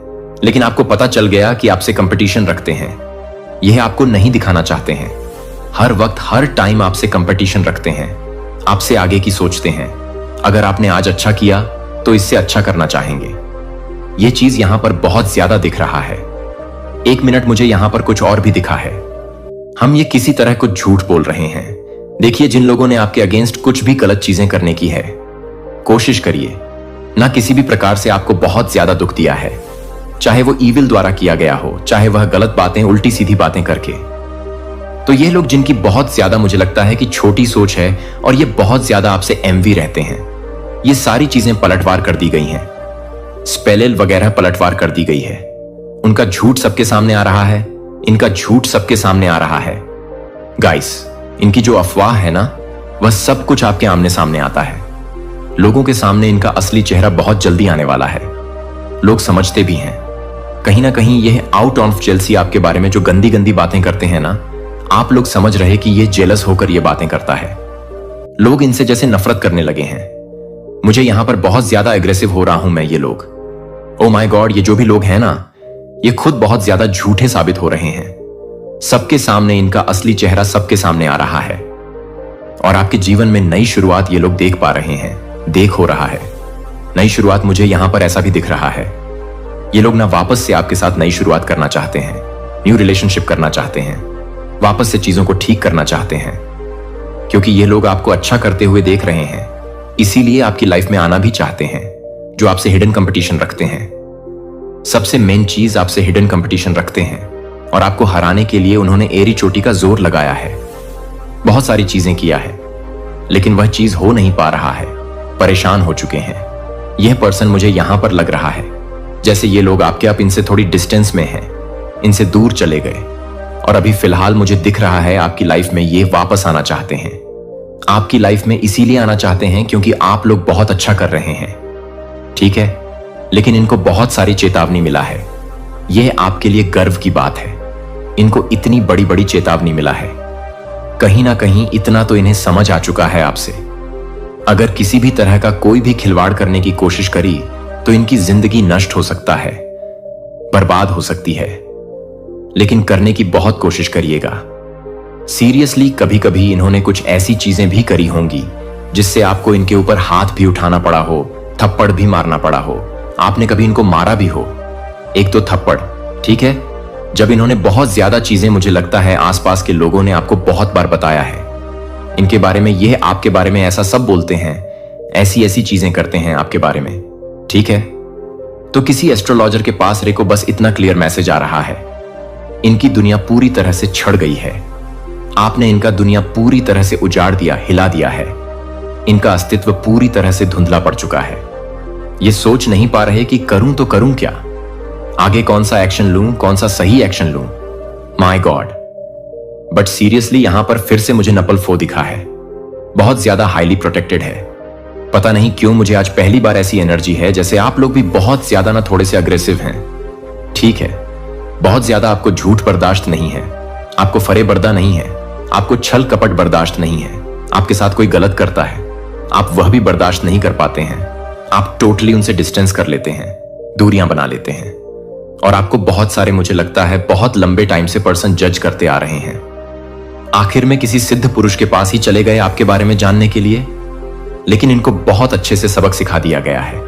लेकिन आपको पता चल गया कि आपसे कंपटीशन रखते हैं। यह आपको नहीं दिखाना चाहते हैं। हर वक्त, हर टाइम आपसे कंपटीशन रखते हैं, आपसे आगे की सोचते हैं। अगर आपने आज अच्छा किया तो इससे अच्छा करना चाहेंगे। यह चीज यहां पर बहुत ज्यादा दिख रहा है। एक मिनट, मुझे यहां पर कुछ और भी दिखा है। हम ये किसी तरह कुछ झूठ बोल रहे हैं। देखिए, जिन लोगों ने आपके अगेंस्ट कुछ भी गलत चीजें करने की है, कोशिश करिए ना किसी भी प्रकार से आपको बहुत ज्यादा दुख दिया है, चाहे वो ईविल द्वारा किया गया हो, चाहे वह गलत बातें, उल्टी सीधी बातें करके। तो ये लोग जिनकी बहुत ज्यादा मुझे लगता है कि छोटी सोच है, और ये बहुत ज्यादा आपसे एमवी रहते हैं, ये सारी चीजें पलटवार कर दी गई हैं। स्पेलेल वगैरह पलटवार कर दी गई है। उनका झूठ सबके सामने आ रहा है, इनका झूठ सबके सामने आ रहा है। गाइस, इनकी जो अफवाह है ना, वह सब कुछ आपके आमने सामने आता है। लोगों के सामने इनका असली चेहरा बहुत जल्दी आने वाला है। लोग समझते भी हैं। कहीं ना कहीं यह आउट ऑफ जेलसी आपके बारे में जो गंदी गंदी बातें करते हैं ना, आप लोग समझ रहे कि यह जेलस होकर यह बातें करता है। लोग इनसे जैसे नफरत करने लगे हैं। मुझे यहां पर बहुत ज्यादा एग्रेसिव हो रहा हूं मैं। ये लोग, ओ माय गॉड, ये जो भी लोग हैं ना, ये खुद बहुत ज्यादा झूठे साबित हो रहे हैं। सबके सामने इनका असली चेहरा सबके सामने आ रहा है और आपके जीवन में नई शुरुआत ये लोग देख पा रहे हैं, देख हो रहा है। नई शुरुआत मुझे यहां पर ऐसा भी दिख रहा है। ये लोग ना वापस से आपके साथ नई शुरुआत करना चाहते हैं, न्यू रिलेशनशिप करना चाहते हैं, वापस से चीजों को ठीक करना चाहते हैं, क्योंकि ये लोग आपको अच्छा करते हुए देख रहे हैं, इसीलिए आपकी लाइफ में आना भी चाहते हैं। जो आपसे हिडन कंपटीशन रखते हैं, सबसे मेन चीज आपसे हिडन कंपटीशन रखते हैं और आपको हराने के लिए उन्होंने एड़ी चोटी का जोर लगाया है, बहुत सारी चीजें किया है, लेकिन वह चीज हो नहीं पा रहा है, परेशान हो चुके हैं। यह पर्सन मुझे यहां पर लग रहा है जैसे ये लोग आपके आप इनसे थोड़ी डिस्टेंस में हैं, इनसे दूर चले गए और अभी फिलहाल मुझे दिख रहा है आपकी लाइफ में ये वापस आना चाहते हैं। आपकी लाइफ में इसीलिए आना चाहते हैं क्योंकि आप लोग बहुत अच्छा कर रहे हैं, ठीक है, लेकिन इनको बहुत सारी चेतावनी मिला है। यह आपके लिए गर्व की बात है, इनको इतनी बड़ी बड़ी चेतावनी मिला है। कहीं ना कहीं इतना तो इन्हें समझ आ चुका है आपसे। अगर किसी भी तरह का कोई भी खिलवाड़ करने की कोशिश करी तो इनकी जिंदगी नष्ट हो सकता है, बर्बाद हो सकती है, लेकिन करने की बहुत कोशिश करिएगा। सीरियसली, कभी कभी इन्होंने कुछ ऐसी चीजें भी करी होंगी जिससे आपको इनके ऊपर हाथ भी उठाना पड़ा हो, थप्पड़ भी मारना पड़ा हो, आपने कभी इनको मारा भी हो, एक तो थप्पड़, ठीक है। जब इन्होंने बहुत ज्यादा चीजें, मुझे लगता है आसपास के लोगों ने आपको बहुत बार बताया है इनके बारे में, यह आपके बारे में ऐसा सब बोलते हैं, ऐसी ऐसी चीजें करते हैं आपके बारे में, ठीक है। तो किसी एस्ट्रोलॉजर के पास रे को बस इतना क्लियर मैसेज आ रहा है, इनकी दुनिया पूरी तरह से छड़ गई है। आपने इनका दुनिया पूरी तरह से उजाड़ दिया, हिला दिया है। इनका अस्तित्व पूरी तरह से धुंधला पड़ चुका है। ये सोच नहीं पा रहे कि करूं तो करूं क्या, आगे कौन सा एक्शन लूं, कौन सा सही एक्शन लूं। माय गॉड, बट सीरियसली यहां पर फिर से मुझे नपल फो दिखा है, बहुत ज्यादा हाईली प्रोटेक्टेड है। पता नहीं क्यों मुझे आज पहली बार ऐसी एनर्जी है जैसे आप लोग भी बहुत ज्यादा ना थोड़े से अग्रेसिव हैं, ठीक है। बहुत ज्यादा आपको झूठ बर्दाश्त नहीं है, आपको फरेबर्दा नहीं है, आपको छल कपट बर्दाश्त नहीं है। आपके साथ कोई गलत करता है, आप वह भी बर्दाश्त नहीं कर पाते हैं। आप टोटली उनसे डिस्टेंस कर लेते हैं, दूरियां बना लेते हैं। और आपको बहुत सारे, मुझे लगता है बहुत लंबे टाइम से पर्सन जज करते आ रहे हैं। आखिर में किसी सिद्ध पुरुष के पास ही चले गए आपके बारे में जानने के लिए, लेकिन इनको बहुत अच्छे से सबक सिखा दिया गया है।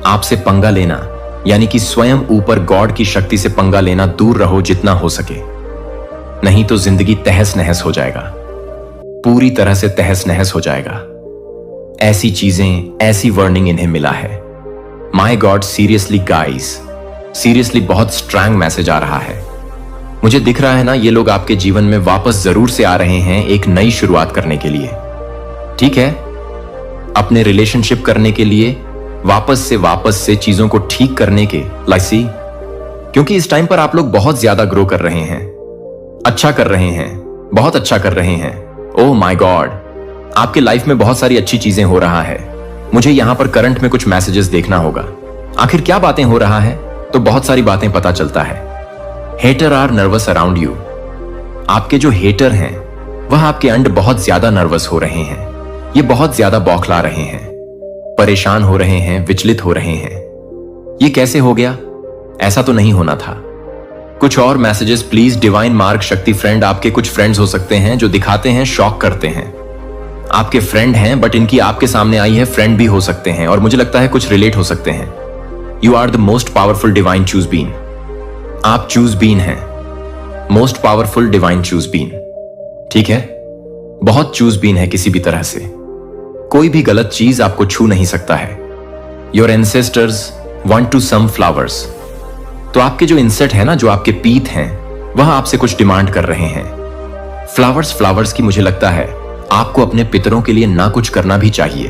आपसे पंगा लेना यानी कि स्वयं ऊपर गॉड की शक्ति से पंगा लेना, दूर रहो जितना हो सके, नहीं तो जिंदगी तहस नहस हो जाएगा, पूरी तरह से तहस नहस हो जाएगा। ऐसी चीजें, ऐसी वार्निंग इन्हें मिला है। My God, seriously guys, seriously बहुत स्ट्रांग मैसेज आ रहा है। मुझे दिख रहा है ना, ये लोग आपके जीवन में वापस जरूर से आ रहे हैं एक नई शुरुआत करने के लिए, ठीक है, अपने रिलेशनशिप करने के लिए, वापस से चीजों को ठीक करने के लाइसी। क्योंकि इस टाइम पर आप लोग बहुत ज्यादा ग्रो कर रहे हैं, अच्छा कर रहे हैं, बहुत अच्छा कर रहे हैं। ओह माय गॉड, आपके लाइफ में बहुत सारी अच्छी चीजें हो रहा है। मुझे यहां पर करंट में कुछ मैसेजेस देखना होगा, आखिर क्या बातें हो रहा है, तो बहुत सारी बातें पता चलता है। Hater are nervous around you. आपके जो हेटर हैं वह आपके अंड बहुत ज्यादा नर्वस हो रहे हैं, ये बहुत ज्यादा बौखला रहे हैं, परेशान हो रहे हैं, विचलित हो रहे हैं। ये कैसे हो गया, ऐसा तो नहीं होना था। कुछ और मैसेजेस प्लीज। डिवाइन मार्क शक्ति फ्रेंड, आपके कुछ फ्रेंड्स हो सकते हैं जो दिखाते हैं, शॉक करते हैं। आपके फ्रेंड हैं बट इनकी आपके सामने आई है, फ्रेंड भी हो सकते हैं और मुझे लगता है कुछ रिलेट हो सकते हैं। You are the most powerful divine chosen being. आप चूज बीन हैं, most powerful divine chosen being, ठीक है। बहुत चूज बीन है, किसी भी तरह से कोई भी गलत चीज आपको छू नहीं सकता है। Your ancestors want to some flowers. तो आपके जो इंसेट है ना, जो आपके पीत हैं, वह आपसे कुछ डिमांड कर रहे हैं। फ्लावर्स की मुझे लगता है आपको अपने पितरों के लिए ना कुछ करना भी चाहिए,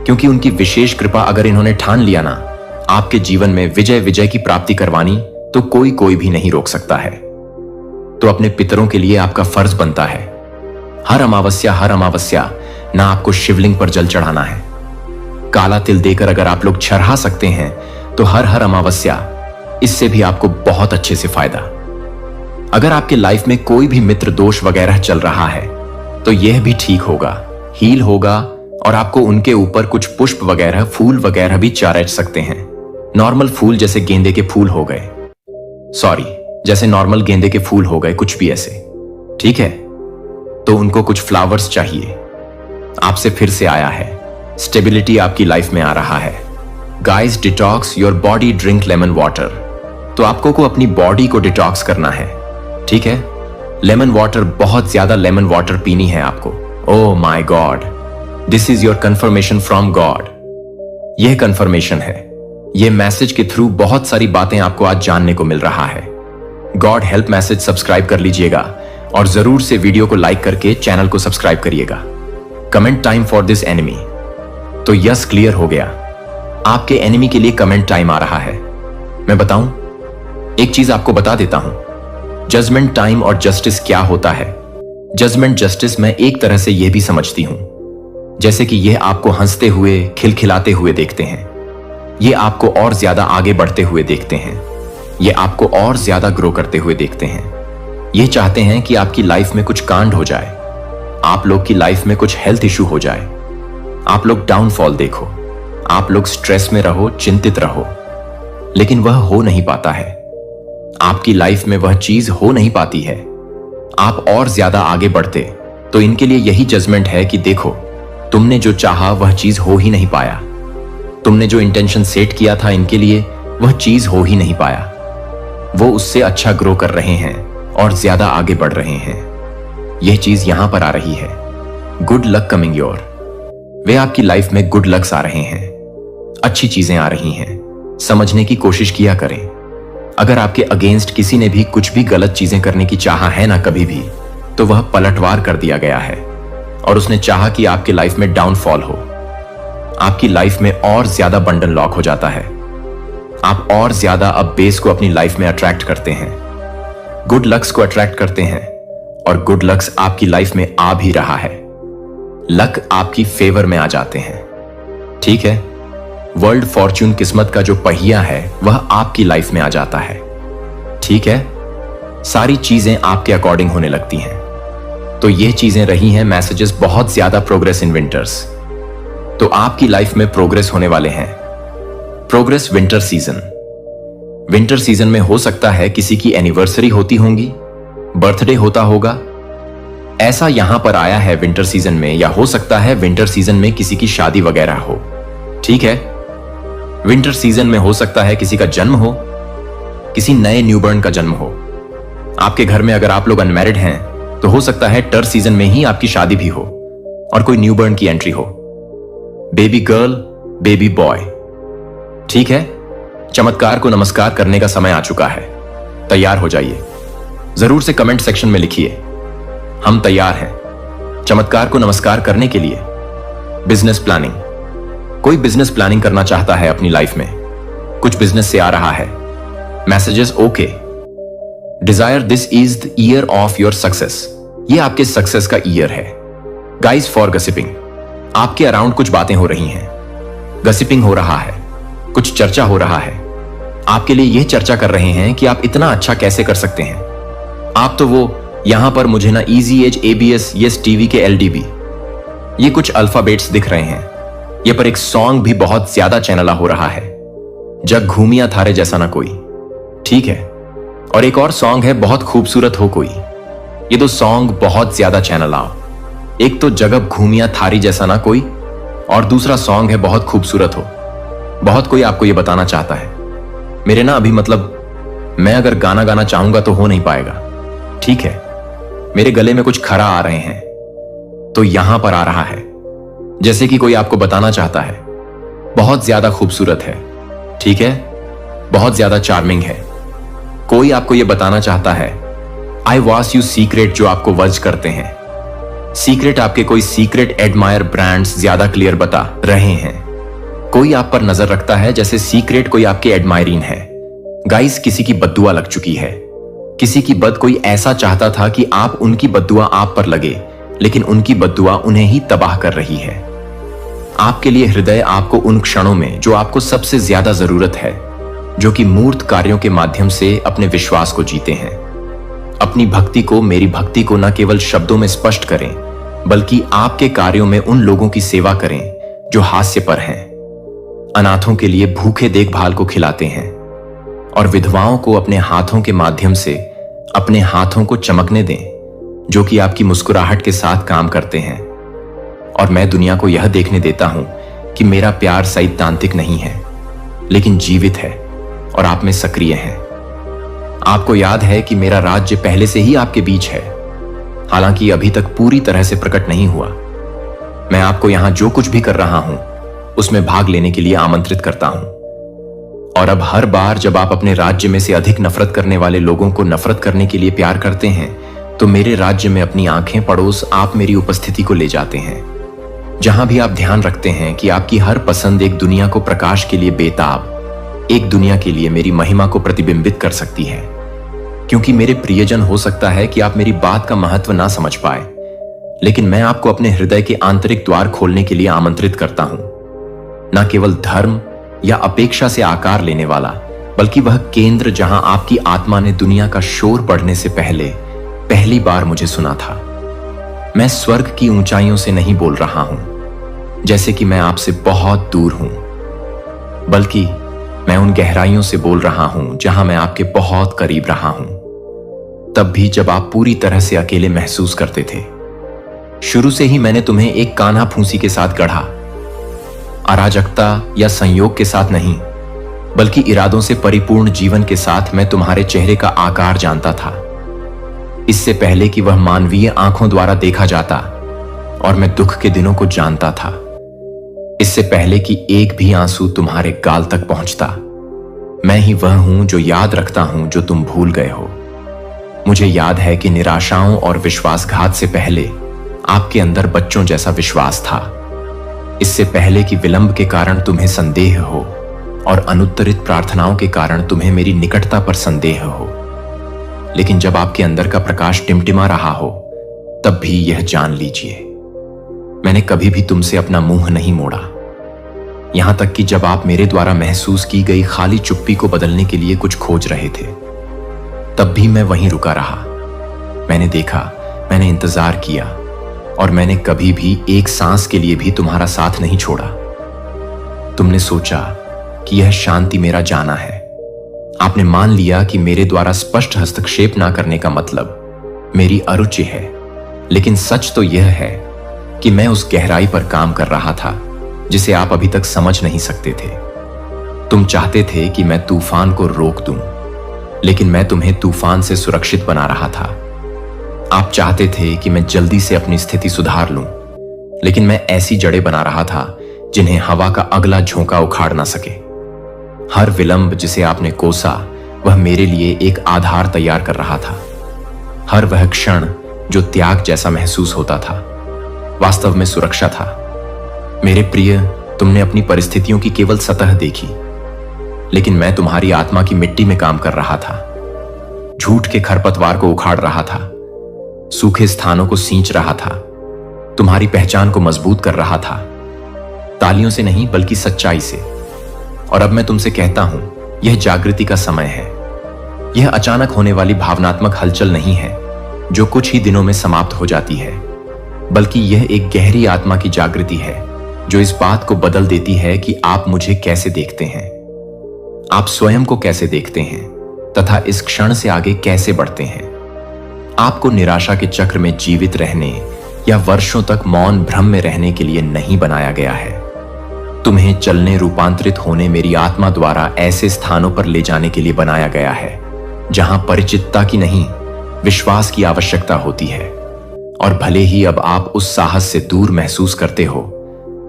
क्योंकि उनकी विशेष कृपा अगर इन्होंने ठान लिया ना आपके जीवन में विजय की प्राप्ति करवानी, तो कोई भी नहीं रोक सकता है। तो अपने पितरों के लिए आपका फर्ज बनता है हर अमावस्या ना आपको शिवलिंग पर जल चढ़ाना है। काला तिल देकर अगर आप लोग चढ़ा सकते हैं तो हर अमावस्या, इससे भी आपको बहुत अच्छे से फायदा। अगर आपके लाइफ में कोई भी मित्र दोष वगैरह चल रहा है तो यह भी ठीक होगा, हील होगा और आपको उनके ऊपर कुछ पुष्प वगैरह, फूल वगैरह भी चार सकते हैं। नॉर्मल फूल जैसे गेंदे के फूल हो गए, सॉरी, जैसे नॉर्मल गेंदे के फूल हो गए, कुछ भी ऐसे, ठीक है। तो उनको कुछ फ्लावर्स चाहिए। आपसे फिर से आया है, स्टेबिलिटी आपकी लाइफ में आ रहा है। Guys, detox your body, drink lemon water. तो आपको को अपनी बॉडी को डिटॉक्स करना है, ठीक है। लेमन वाटर, बहुत ज्यादा लेमन वाटर पीनी है आपको। Oh my God, this is your confirmation from God. यह कंफर्मेशन है, यह मैसेज के थ्रू बहुत सारी बातें आपको आज जानने को मिल रहा है। गॉड हेल्प मैसेज सब्सक्राइब कर लीजिएगा और जरूर से वीडियो को लाइक करके चैनल को सब्सक्राइब करिएगा। Comment time for this enemy. तो यस, क्लियर हो गया, आपके एनिमी के लिए कमेंट टाइम आ रहा है। मैं बताऊं, एक चीज आपको बता देता हूं, जजमेंट टाइम और जस्टिस क्या होता है। जजमेंट जस्टिस मैं एक तरह से यह भी समझती हूं, जैसे कि यह आपको हंसते हुए, खिलखिलाते हुए देखते हैं, ये आपको और ज्यादा आगे बढ़ते हुए देखते हैं, ये आपको और ज्यादा ग्रो करते हुए देखते हैं। ये चाहते हैं कि आपकी लाइफ में कुछ कांड हो जाए, आप लोग की लाइफ में कुछ हेल्थ इशू हो जाए, आप लोग डाउनफॉल देखो, आप लोग स्ट्रेस में रहो, चिंतित रहो, लेकिन वह हो नहीं पाता है। आपकी लाइफ में वह चीज हो नहीं पाती है, आप और ज्यादा आगे बढ़ते। तो इनके लिए यही जजमेंट है कि देखो, तुमने जो चाहा वह चीज हो ही नहीं पाया, तुमने जो इंटेंशन सेट किया था इनके लिए वह चीज हो ही नहीं पाया। वो उससे अच्छा ग्रो कर रहे हैं और ज्यादा आगे बढ़ रहे हैं। यह चीज यहां पर आ रही है, गुड लक कमिंग योर। वे आपकी लाइफ में गुड लक्स आ रहे हैं, अच्छी चीजें आ रही हैं। समझने की कोशिश किया करें। अगर आपके अगेंस्ट किसी ने भी कुछ भी गलत चीजें करने की चाहा है ना कभी भी, तो वह पलटवार कर दिया गया है और उसने चाहा कि आपकी लाइफ में डाउनफॉल हो, आपकी लाइफ में और ज्यादा बंडल लॉक हो जाता है, आप और ज्यादा अब बेस को अपनी लाइफ में अट्रैक्ट करते हैं, गुड लक्स को अट्रैक्ट करते हैं और गुड लक्स आपकी लाइफ में आ भी रहा है। लक आपकी फेवर में आ जाते हैं, ठीक है। वर्ल्ड फॉर्च्यून, किस्मत का जो पहिया है वह आपकी लाइफ में आ जाता है, ठीक है। सारी चीजें आपके अकॉर्डिंग होने लगती हैं। तो ये चीजें रही हैं मैसेजेस, बहुत ज्यादा प्रोग्रेस इन विंटर्स। तो आपकी लाइफ में प्रोग्रेस होने वाले हैं। Progress winter season. Winter season में हो सकता है किसी की एनिवर्सरी होती होंगी, बर्थडे होता होगा, ऐसा यहां पर आया है विंटर सीजन में। या हो सकता है विंटर सीजन में किसी की शादी वगैरह हो, ठीक है। विंटर सीजन में हो सकता है किसी का जन्म हो, किसी नए न्यूबॉर्न का जन्म हो। आपके घर में अगर आप लोग अनमैरिड हैं तो हो सकता है टर सीजन में ही आपकी शादी भी हो और कोई न्यूबॉर्न की एंट्री हो, बेबी गर्ल, बेबी बॉय, ठीक है। चमत्कार को नमस्कार करने का समय आ चुका है, तैयार हो जाइए। जरूर से कमेंट सेक्शन में लिखिए, हम तैयार हैं चमत्कार को नमस्कार करने के लिए। बिजनेस प्लानिंग, कोई बिजनेस प्लानिंग करना चाहता है अपनी लाइफ में, कुछ बिजनेस से आ रहा है messages, okay. Desire, this is the year of your success. ये आपके सक्सेस का ईयर है। गाइज, फॉर गसिपिंग, आपके अराउंड कुछ बातें हो रही हैं, गसिपिंग हो रहा है, कुछ चर्चा हो रहा है। आपके लिए यह चर्चा कर रहे हैं कि आप इतना अच्छा कैसे कर सकते हैं। आप तो वो यहां पर मुझे ना easy as, ABS, yes TV के एलडीबी, ये कुछ अल्फाबेट्स दिख रहे हैं। ये पर एक सॉन्ग भी बहुत ज्यादा चैनला हो रहा है, जग घूमिया थारे जैसा ना कोई, ठीक है। और एक और सॉन्ग है, बहुत खूबसूरत हो कोई। ये दो सॉन्ग बहुत ज्यादा चैनला। एक तो जगब घूमिया थारी जैसा ना कोई और दूसरा सॉन्ग है बहुत खूबसूरत हो। बहुत कोई आपको ये बताना चाहता है, मेरे ना अभी मतलब मैं अगर गाना गाना चाहूंगा तो हो नहीं पाएगा, ठीक है। मेरे गले में कुछ खरा आ रहे हैं, तो यहां पर आ रहा है जैसे कि कोई आपको बताना चाहता है बहुत ज्यादा खूबसूरत है, ठीक है, बहुत ज्यादा चार्मिंग है। कोई आपको यह बताना चाहता है आई वॉस यू सीक्रेट, जो आपको वर्ज करते हैं। सीक्रेट आपके कोई सीक्रेट एडमायर ब्रांड्स ज्यादा क्लियर बता रहे हैं। कोई आप पर नजर रखता है जैसे सीक्रेट कोई आपके एडमायरीन है। गाइस, किसी की बद्दुआ लग चुकी है, किसी की बद कोई ऐसा चाहता था कि आप उनकी बद्दुआ आप पर लगे, लेकिन उनकी बद्दुआ उन्हें ही तबाह कर रही है। आपके लिए हृदय आपको उन क्षणों में जो आपको सबसे ज्यादा जरूरत है, जो कि मूर्त कार्यों के माध्यम से अपने विश्वास को जीते हैं। अपनी भक्ति को, मेरी भक्ति को न केवल शब्दों में स्पष्ट करें बल्कि आपके कार्यों में उन लोगों की सेवा करें जो हास्य पर हैं, अनाथों के लिए भूखे देखभाल को खिलाते हैं और विधवाओं को अपने हाथों के माध्यम से अपने हाथों को चमकने दें, जो कि आपकी मुस्कुराहट के साथ काम करते हैं। और मैं दुनिया को यह देखने देता हूं कि मेरा प्यार सैद्धांतिक नहीं है, लेकिन जीवित है और आप में सक्रिय है। आपको याद है कि मेरा राज्य पहले से ही आपके बीच है, हालांकि अभी तक पूरी तरह से प्रकट नहीं हुआ। मैं आपको यहां जो कुछ भी कर रहा हूं उसमें भाग लेने के लिए आमंत्रित करता हूं। और अब हर बार जब आप अपने राज्य में से अधिक नफरत करने वाले लोगों को नफरत करने के लिए प्यार करते हैं, तो मेरे राज्य में अपनी आंखें पड़ोस आप मेरी उपस्थिति को ले जाते हैं, जहां भी आप ध्यान रखते हैं कि आपकी हर पसंद एक दुनिया को प्रकाश के लिए बेताब, एक दुनिया के लिए मेरी महिमा को प्रतिबिंबित कर सकती है। क्योंकि मेरे प्रियजन, हो सकता है कि आप मेरी बात का महत्व ना समझ पाए, लेकिन मैं आपको अपने हृदय के आंतरिक द्वार खोलने के लिए आमंत्रित करता हूं। न केवल धर्म या अपेक्षा से आकार लेने वाला, बल्कि वह केंद्र जहां आपकी आत्मा ने दुनिया का शोर बढ़ने से पहली बार मुझे सुना था। मैं स्वर्ग की ऊंचाइयों से नहीं बोल रहा हूं, जैसे कि मैं आपसे बहुत दूर हूं, बल्कि मैं उन गहराइयों से बोल रहा हूं जहां मैं आपके बहुत करीब रहा हूं, तब भी जब आप पूरी तरह से अकेले महसूस करते थे। शुरू से ही मैंने तुम्हें एक कान्हा फूंसी के साथ गढ़ा, अराजकता या संयोग के साथ नहीं, बल्कि इरादों से परिपूर्ण जीवन के साथ। मैं तुम्हारे चेहरे का आकार जानता था, इससे पहले कि वह मानवीय आंखों द्वारा देखा जाता, और मैं दुख के दिनों को जानता था, इससे पहले कि एक भी आंसू तुम्हारे गाल तक पहुंचता। मैं ही वह हूं जो याद रखता हूं जो तुम भूल गए हो। मुझे याद है कि निराशाओं और विश्वासघात से पहले आपके अंदर बच्चों जैसा विश्वास था, इससे पहले कि विलंब के कारण तुम्हें संदेह हो और अनुत्तरित प्रार्थनाओं के कारण तुम्हें मेरी निकटता पर संदेह हो। लेकिन जब आपके अंदर का प्रकाश टिमटिमा रहा हो, तब भी यह जान लीजिए, मैंने कभी भी तुमसे अपना मुंह नहीं मोड़ा। यहां तक कि जब आप मेरे द्वारा महसूस की गई खाली चुप्पी को बदलने के लिए कुछ खोज रहे थे, तब भी मैं वहीं रुका रहा। मैंने देखा, मैंने इंतजार किया, और मैंने कभी भी एक सांस के लिए भी तुम्हारा साथ नहीं छोड़ा। तुमने सोचा कि यह शांति मेरा जाना है। आपने मान लिया कि मेरे द्वारा स्पष्ट हस्तक्षेप ना करने का मतलब मेरी अरुचि है, लेकिन सच तो यह है कि मैं उस गहराई पर काम कर रहा था जिसे आप अभी तक समझ नहीं सकते थे। तुम चाहते थे कि मैं तूफान को रोक दूं, लेकिन मैं तुम्हें तूफान से सुरक्षित बना रहा था। आप चाहते थे कि मैं जल्दी से अपनी स्थिति सुधार लूं, लेकिन मैं ऐसी जड़ें बना रहा था जिन्हें हवा का अगला झोंका उखाड़ ना सके। हर विलंब जिसे आपने कोसा, वह मेरे लिए एक आधार तैयार कर रहा था। हर वह क्षण जो त्याग जैसा महसूस होता था, वास्तव में सुरक्षा था। मेरे प्रिय, तुमने अपनी परिस्थितियों की केवल सतह देखी, लेकिन मैं तुम्हारी आत्मा की मिट्टी में काम कर रहा था। झूठ के खरपतवार को उखाड़ रहा था, सूखे स्थानों को सींच रहा था, तुम्हारी पहचान को मजबूत कर रहा था, तालियों से नहीं बल्कि सच्चाई से। और अब मैं तुमसे कहता हूं, यह जागृति का समय है। यह अचानक होने वाली भावनात्मक हलचल नहीं है जो कुछ ही दिनों में समाप्त हो जाती है, बल्कि यह एक गहरी आत्मा की जागृति है जो इस बात को बदल देती है कि आप मुझे कैसे देखते हैं, आप स्वयं को कैसे देखते हैं, तथा इस क्षण से आगे कैसे बढ़ते हैं। आपको निराशा के चक्र में जीवित रहने या वर्षों तक मौन भ्रम में रहने के लिए नहीं बनाया गया है। तुम्हें चलने, रूपांतरित होने मेरी आत्मा द्वारा ऐसे स्थानों पर ले जाने के लिए बनाया गया है जहां परिचितता की नहीं, विश्वास की आवश्यकता होती है। और भले ही अब आप उस साहस से दूर महसूस करते हो,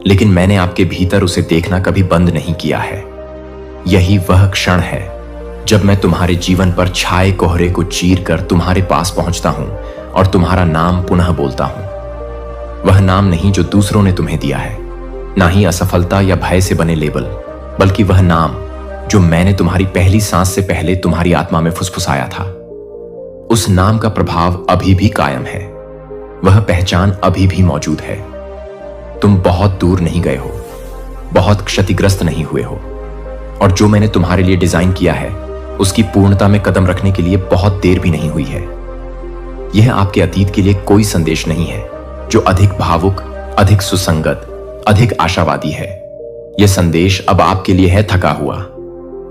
लेकिन मैंने आपके भीतर उसे देखना कभी बंद नहीं किया है। यही वह क्षण है जब मैं तुम्हारे जीवन पर छाए कोहरे को चीर कर तुम्हारे पास पहुंचता हूं और तुम्हारा नाम पुनः बोलता हूं। वह नाम नहीं जो दूसरों ने तुम्हें दिया है, ना ही असफलता या भय से बने लेबल, बल्कि वह नाम जो मैंने तुम्हारी पहली सांस से पहले तुम्हारी आत्मा में फुसफुसाया था। उस नाम का प्रभाव अभी भी कायम है, वह पहचान अभी भी मौजूद है। तुम बहुत दूर नहीं गए हो, बहुत क्षतिग्रस्त नहीं हुए हो, और जो मैंने तुम्हारे लिए डिजाइन किया है उसकी पूर्णता में कदम रखने के लिए बहुत देर भी नहीं हुई है। यह आपके अतीत के लिए कोई संदेश नहीं है जो अधिक भावुक, अधिक सुसंगत, अधिक आशावादी है। यह संदेश अब आपके लिए है थका हुआ,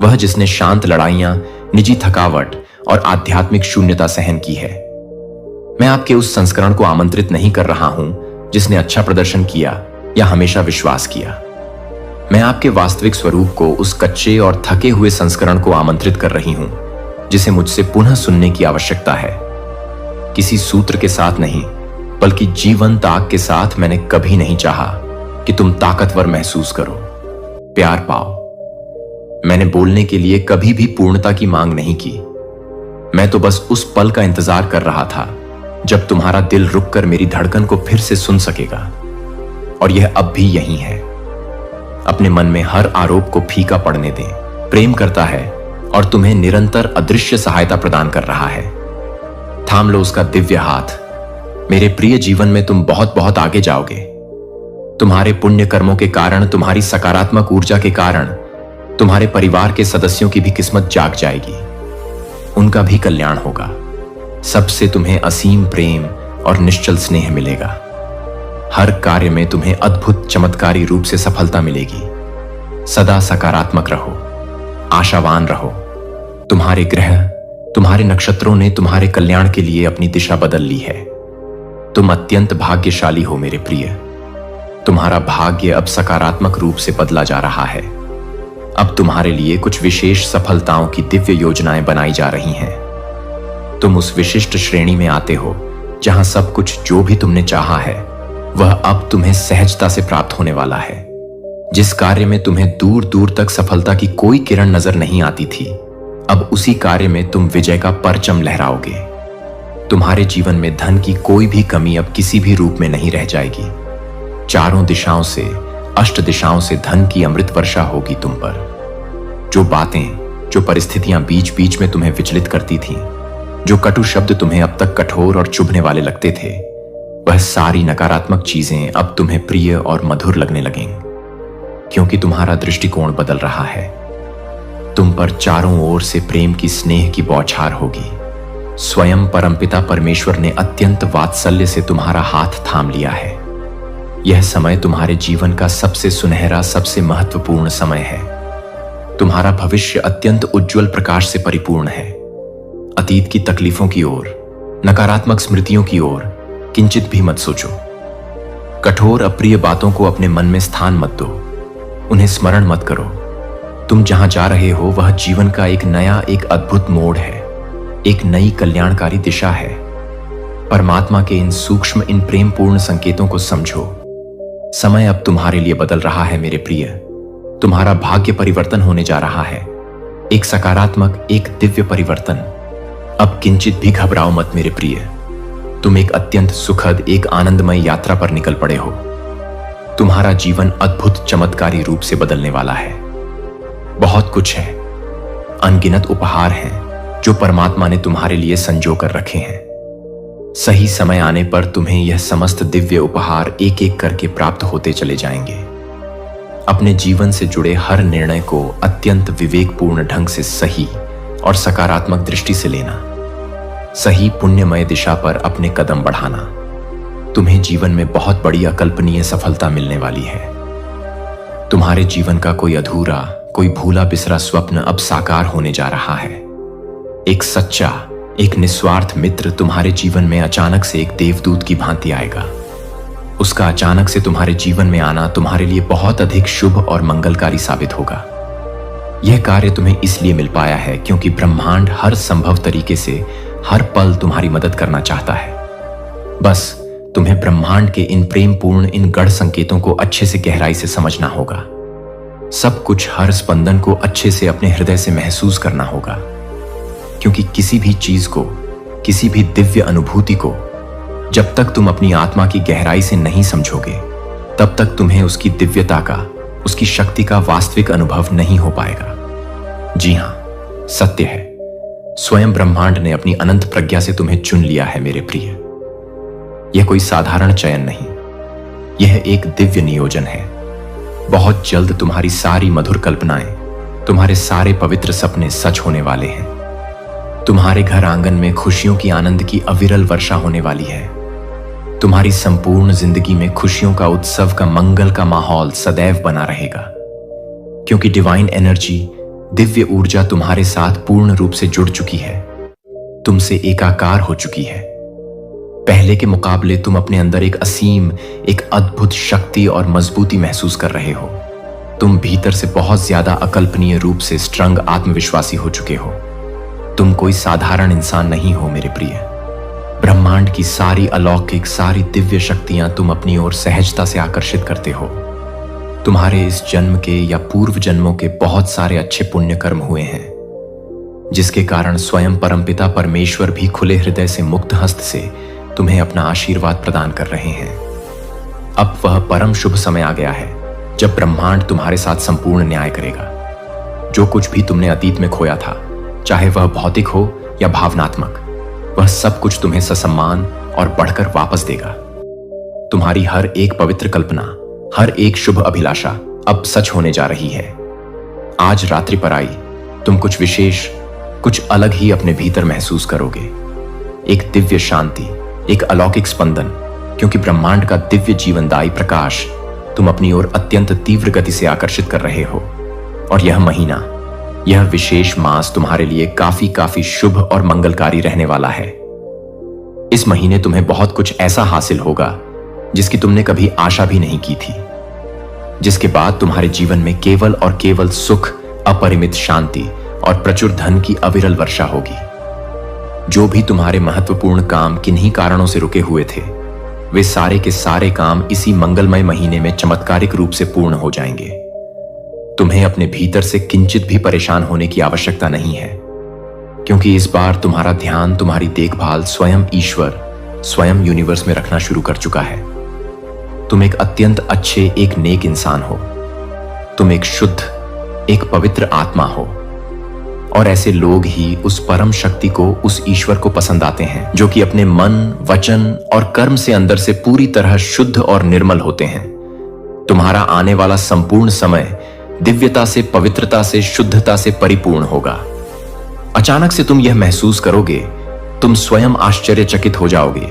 वह जिसने शांत लड़ाइयां, निजी थकावट और आध्यात्मिक शून्यता सहन की है। मैं आपके उस संस्करण को आमंत्रित नहीं कर रहा हूं जिसने अच्छा प्रदर्शन किया या हमेशा विश्वास किया। मैं आपके वास्तविक स्वरूप को, उस कच्चे और थके हुए संस्करण को आमंत्रित कर रही हूं जिसे मुझसे पुनः सुनने की आवश्यकता है। किसी सूत्र के साथ नहीं, बल्कि जीवंत आग के साथ मैंने कभी नहीं चाहा कि तुम ताकतवर महसूस करो, प्यार पाओ। मैंने बोलने के लिए कभी भी पूर्णता की मांग नहीं की। मैं तो बस उस पल का इंतजार कर रहा था जब तुम्हारा दिल रुककर मेरी धड़कन को फिर से सुन सकेगा। और यह अब भी यही है। अपने मन में हर आरोप को फीका पड़ने दें। प्रेम करता है और तुम्हें निरंतर अदृश्य सहायता प्रदान कर रहा है। थाम लो उसका दिव्य हाथ। मेरे प्रिय, जीवन में तुम बहुत बहुत आगे जाओगे। तुम्हारे पुण्य कर्मों के कारण, तुम्हारी सकारात्मक ऊर्जा के कारण तुम्हारे परिवार के सदस्यों की भी किस्मत जाग जाएगी। उनका भी कल्याण होगा। सबसे तुम्हें असीम प्रेम और निश्चल स्नेह मिलेगा। हर कार्य में तुम्हें अद्भुत चमत्कारी रूप से सफलता मिलेगी। सदा सकारात्मक रहो, आशावान रहो। तुम्हारे ग्रह, तुम्हारे नक्षत्रों ने तुम्हारे कल्याण के लिए अपनी दिशा बदल ली है। तुम अत्यंत भाग्यशाली हो मेरे प्रिय। तुम्हारा भाग्य अब सकारात्मक रूप से बदला जा रहा है। अब तुम्हारे लिए कुछ विशेष सफलताओं की दिव्य योजनाएं बनाई जा रही हैं। तुम उस विशिष्ट श्रेणी में आते हो जहां सब कुछ जो भी तुमने चाहा है वह अब तुम्हें सहजता से प्राप्त होने वाला है। जिस कार्य में तुम्हें दूर दूर तक सफलता की कोई किरण नजर नहीं आती थी, अब उसी कार्य में तुम विजय का परचम लहराओगे। तुम्हारे जीवन में धन की कोई भी कमी अब किसी भी रूप में नहीं रह जाएगी। चारों दिशाओं से, अष्ट दिशाओं से धन की अमृत वर्षा होगी तुम पर। जो बातें, जो परिस्थितियां बीच बीच में तुम्हें विचलित करती थीं, जो कटु शब्द तुम्हें अब तक कठोर और चुभने वाले लगते थे, वह सारी नकारात्मक चीजें अब तुम्हें प्रिय और मधुर लगने लगेंगी, क्योंकि तुम्हारा दृष्टिकोण बदल रहा है। तुम पर चारों ओर से प्रेम की, स्नेह की बौछार होगी। स्वयं परमपिता परमेश्वर ने अत्यंत वात्सल्य से तुम्हारा हाथ थाम लिया है। यह समय तुम्हारे जीवन का सबसे सुनहरा, सबसे महत्वपूर्ण समय है। तुम्हारा भविष्य अत्यंत उज्जवल प्रकाश से परिपूर्ण है। अतीत की तकलीफों की ओर, नकारात्मक स्मृतियों की ओर किंचित भी मत सोचो। कठोर अप्रिय बातों को अपने मन में स्थान मत दो। उन्हें स्मरण मत करो। तुम जहां जा रहे हो वह जीवन का एक नया, एक अद्भुत मोड़ है, एक नई कल्याणकारी दिशा है। परमात्मा के इन सूक्ष्म, इन प्रेमपूर्ण संकेतों को समझो। समय अब तुम्हारे लिए बदल रहा है मेरे प्रिय। तुम्हारा भाग्य परिवर्तन होने जा रहा है, एक सकारात्मक, एक दिव्य परिवर्तन। अब किंचित भी घबराओ मत मेरे प्रिय। तुम एक अत्यंत सुखद, एक आनंदमय यात्रा पर निकल पड़े हो। तुम्हारा जीवन अद्भुत चमत्कारी रूप से बदलने वाला है। बहुत कुछ है, अनगिनत उपहार हैं जो परमात्मा ने तुम्हारे लिए संजो कर रखे हैं। सही समय आने पर तुम्हें यह समस्त दिव्य उपहार एक एक करके प्राप्त होते चले जाएंगे। अपने जीवन से जुड़े हर निर्णय को अत्यंत विवेकपूर्ण ढंग से सही और सकारात्मक दृष्टि से लेना। सही पुण्यमय दिशा पर अपने कदम बढ़ाना। तुम्हें जीवन में बहुत बड़ी अकल्पनीय सफलता मिलने वाली है। तुम्हारे जीवन का कोई अधूरा, कोई भूला बिसरा स्वप्न अब साकार होने जा रहा है। एक सच्चा, एक निस्वार्थ मित्र तुम्हारे जीवन में अचानक से एक देवदूत की भांति आएगा। उसका अचानक से तुम्हारे जीवन में आना तुम्हारे लिए बहुत अधिक शुभ और मंगलकारी साबित होगा। यह कार्य तुम्हें इसलिए मिल पाया है क्योंकि ब्रह्मांड हर संभव तरीके से हर पल तुम्हारी मदद करना चाहता है। बस तुम्हें ब्रह्मांड के इन प्रेमपूर्ण, इन गढ़ संकेतों को अच्छे से गहराई से समझना होगा। सब कुछ, हर स्पंदन को अच्छे से अपने हृदय से महसूस करना होगा, क्योंकि किसी भी चीज को, किसी भी दिव्य अनुभूति को जब तक तुम अपनी आत्मा की गहराई से नहीं समझोगे, तब तक तुम्हें उसकी दिव्यता का, उसकी शक्ति का वास्तविक अनुभव नहीं हो पाएगा। जी हां, सत्य है, स्वयं ब्रह्मांड ने अपनी अनंत प्रज्ञा से तुम्हें चुन लिया है मेरे प्रिय। यह कोई साधारण चयन नहीं, यह एक दिव्य नियोजन है। बहुत जल्द तुम्हारी सारी मधुर कल्पनाएं, तुम्हारे सारे पवित्र सपने सच होने वाले हैं। तुम्हारे घर आंगन में खुशियों की, आनंद की अविरल वर्षा होने वाली है। तुम्हारी संपूर्ण जिंदगी में खुशियों का, उत्सव का, मंगल का माहौल सदैव बना रहेगा, क्योंकि डिवाइन एनर्जी, दिव्य ऊर्जा तुम्हारे साथ पूर्ण रूप से जुड़ चुकी है, तुमसे एकाकार हो चुकी है। पहले के मुकाबले तुम अपने अंदर एक असीम, एक अद्भुत शक्ति और मजबूती महसूस कर रहे हो। तुम भीतर से बहुत ज्यादा अकल्पनीय रूप से स्ट्रंग आत्मविश्वासी हो चुके हो। तुम कोई साधारण इंसान नहीं हो मेरे प्रिय। ब्रह्मांड की सारी अलौकिक, सारी दिव्य शक्तियां तुम अपनी ओर सहजता से आकर्षित करते हो। तुम्हारे इस जन्म के या पूर्व जन्मों के बहुत सारे अच्छे पुण्य कर्म हुए हैं, जिसके कारण स्वयं परमपिता परमेश्वर भी खुले हृदय से, मुक्त हस्त से तुम्हें अपना आशीर्वाद प्रदान कर रहे हैं। अब वह परम शुभ समय आ गया है जब ब्रह्मांड तुम्हारे साथ संपूर्ण न्याय करेगा। जो कुछ भी तुमने अतीत में खोया था, चाहे वह भौतिक हो या भावनात्मक, वह सब कुछ तुम्हें ससम्मान और बढ़कर वापस देगा। तुम्हारी हर एक पवित्र कल्पना, हर एक शुभ अभिलाषा अब सच होने जा रही है। आज रात्रि पर आई तुम कुछ विशेष, कुछ अलग ही अपने भीतर महसूस करोगे। एक दिव्य शांति, एक अलौकिक स्पंदन, क्योंकि ब्रह्मांड का दिव्य जीवनदायी प्रकाश तुम अपनी ओर अत्यंत तीव्र गति से आकर्षित कर रहे हो। और यह महीना, यह विशेष मास तुम्हारे लिए काफी शुभ और मंगलकारी रहने वाला है। इस महीने तुम्हें बहुत कुछ ऐसा हासिल होगा जिसकी तुमने कभी आशा भी नहीं की थी, जिसके बाद तुम्हारे जीवन में केवल और केवल सुख, अपरिमित शांति और प्रचुर धन की अविरल वर्षा होगी। जो भी तुम्हारे महत्वपूर्ण काम किन्हीं कारणों से रुके हुए थे, वे सारे के सारे काम इसी मंगलमय महीने में चमत्कारिक रूप से पूर्ण हो जाएंगे। तुम्हें अपने भीतर से किंचित भी परेशान होने की आवश्यकता नहीं है, क्योंकि इस बार तुम्हारा ध्यान, तुम्हारी देखभाल स्वयं ईश्वर, स्वयं यूनिवर्स में रखना शुरू कर चुका है। तुम एक अत्यंत अच्छे, एक नेक इंसान हो। तुम एक शुद्ध, एक पवित्र आत्मा हो। और ऐसे लोग ही उस परम शक्ति को, उस ईश्वर को पसंद आते हैं, जो कि अपने मन, वचन और कर्म से अंदर से पूरी तरह शुद्ध और निर्मल होते हैं। तुम्हारा आने वाला संपूर्ण समय दिव्यता से, पवित्रता से, शुद्धता से परिपूर्ण होगा। अचानक से तुम यह महसूस करोगे, तुम स्वयं आश्चर्यचकित हो जाओगे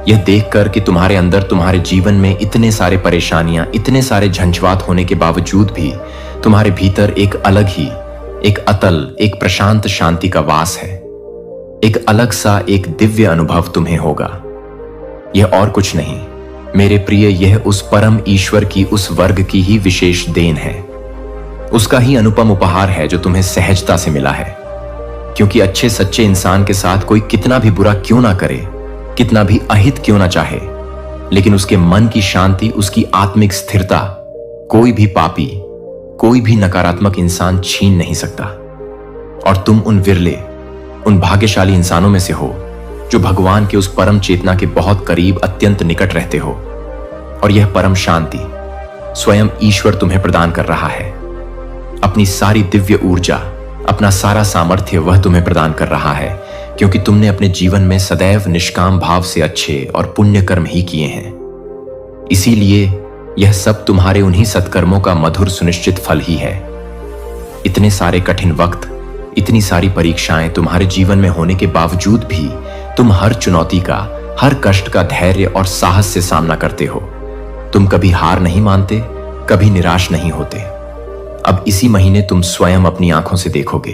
यह देखकर कि तुम्हारे अंदर, तुम्हारे जीवन में इतने सारे परेशानियां, इतने सारे झंझावात होने के बावजूद भी तुम्हारे भीतर एक अलग ही, एक अतल, एक प्रशांत शांति का वास है। एक अलग सा, एक दिव्य अनुभव तुम्हें होगा। यह और कुछ नहीं मेरे प्रिय, यह उस परम ईश्वर की, उस वर्ग की ही विशेष देन है। उसका ही अनुपम उपहार है जो तुम्हें सहजता से मिला है। क्योंकि अच्छे सच्चे इंसान के साथ कोई कितना भी बुरा क्यों ना करे, कितना भी अहित क्यों ना चाहे, लेकिन उसके मन की शांति, उसकी आत्मिक स्थिरता कोई भी पापी, कोई भी नकारात्मक इंसान छीन नहीं सकता। और तुम उन विरले, उन भाग्यशाली इंसानों में से हो जो भगवान के उस परम चेतना के बहुत करीब, अत्यंत निकट रहते हो। और यह परम शांति स्वयं ईश्वर तुम्हें प्रदान कर रहा है। अपनी सारी दिव्य ऊर्जा, अपना सारा सामर्थ्य वह तुम्हें प्रदान कर रहा है, क्योंकि तुमने अपने जीवन में सदैव निष्काम भाव से अच्छे और पुण्य कर्म ही किए हैं। इसीलिए यह सब तुम्हारे उन्हीं सत्कर्मों का मधुर सुनिश्चित फल ही है। इतने सारे कठिन वक्त, इतनी सारी परीक्षाएं तुम्हारे जीवन में होने के बावजूद भी तुम हर चुनौती का, हर कष्ट का धैर्य और साहस से सामना करते हो। तुम कभी हार नहीं मानते, कभी निराश नहीं होते। अब इसी महीने तुम स्वयं अपनी आंखों से देखोगे,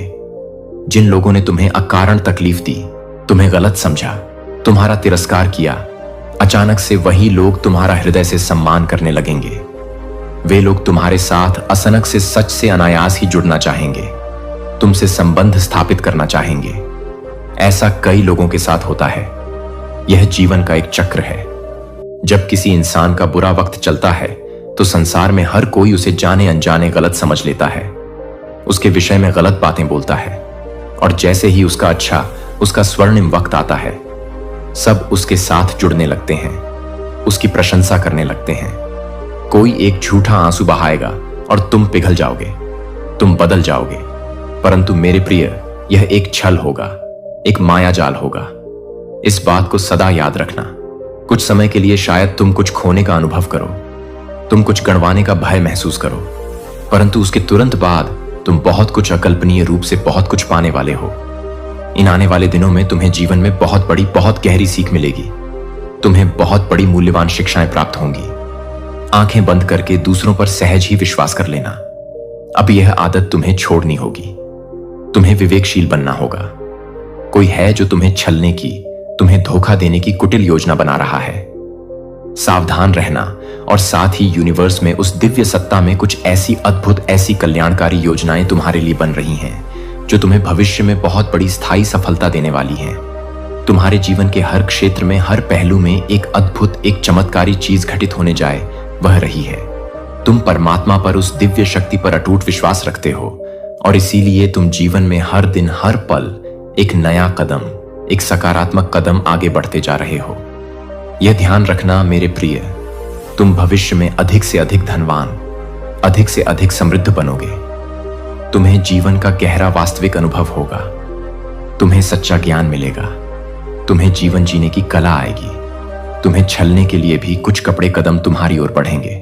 जिन लोगों ने तुम्हें अकारण तकलीफ दी, तुम्हें गलत समझा, तुम्हारा तिरस्कार किया, अचानक से वही लोग तुम्हारा हृदय से सम्मान करने लगेंगे। वे लोग तुम्हारे साथ अचानक से, सच से, अनायास ही जुड़ना चाहेंगे, तुमसे संबंध स्थापित करना चाहेंगे। ऐसा कई लोगों के साथ होता है। यह जीवन का एक चक्र है। जब किसी इंसान का बुरा वक्त चलता है तो संसार में हर कोई उसे जाने अनजाने गलत समझ लेता है, उसके विषय में गलत बातें बोलता है। और जैसे ही उसका अच्छा, उसका स्वर्णिम वक्त आता है, सब उसके साथ जुड़ने लगते हैं, उसकी प्रशंसा करने लगते हैं। कोई एक झूठा आंसू बहाएगा और तुम पिघल जाओगे, तुम बदल जाओगे। परंतु मेरे प्रिय, यह एक छल होगा, एक मायाजाल होगा। इस बात को सदा याद रखना। कुछ समय के लिए शायद तुम कुछ खोने का अनुभव करो, तुम कुछ गंवाने का भय महसूस करो, परंतु उसके तुरंत बाद तुम बहुत कुछ अकल्पनीय रूप से बहुत कुछ पाने वाले हो। इन आने वाले दिनों में तुम्हें जीवन में बहुत बड़ी, बहुत गहरी सीख मिलेगी। तुम्हें बहुत बड़ी मूल्यवान शिक्षाएं प्राप्त होंगी। आंखें बंद करके दूसरों पर सहज ही विश्वास कर लेना। अब यह आदत तुम्हें छोड़नी होगी। तुम्हें विवेकशील बनना होगा। कोई है जो तुम्हें छलने की, तुम्हें धोखा देने की कुटिल योजना बना रहा है। सावधान रहना और साथ ही यूनिवर्स में उस दिव्य सत्ता में कुछ ऐसी अद्भुत, ऐसी कल्याणकारी योजनाएं तुम्हारे लिए बन रही हैं जो तुम्हें भविष्य में बहुत बड़ी स्थायी सफलता देने वाली हैं। तुम्हारे जीवन के हर क्षेत्र में, हर पहलू में एक अद्भुत, एक चमत्कारी चीज घटित होने जाए वह रही है। तुम परमात्मा पर, उस दिव्य शक्ति पर अटूट विश्वास रखते हो और इसीलिए तुम जीवन में हर दिन, हर पल एक नया कदम, एक सकारात्मक कदम आगे बढ़ते जा रहे हो। यह ध्यान रखना मेरे प्रिय, तुम भविष्य में अधिक से अधिक धनवान, अधिक से अधिक समृद्ध बनोगे। तुम्हें जीवन का गहरा वास्तविक अनुभव होगा। तुम्हें सच्चा ज्ञान मिलेगा। तुम्हें जीवन जीने की कला आएगी। तुम्हें छलने के लिए भी कुछ कपड़े कदम तुम्हारी ओर बढ़ेंगे,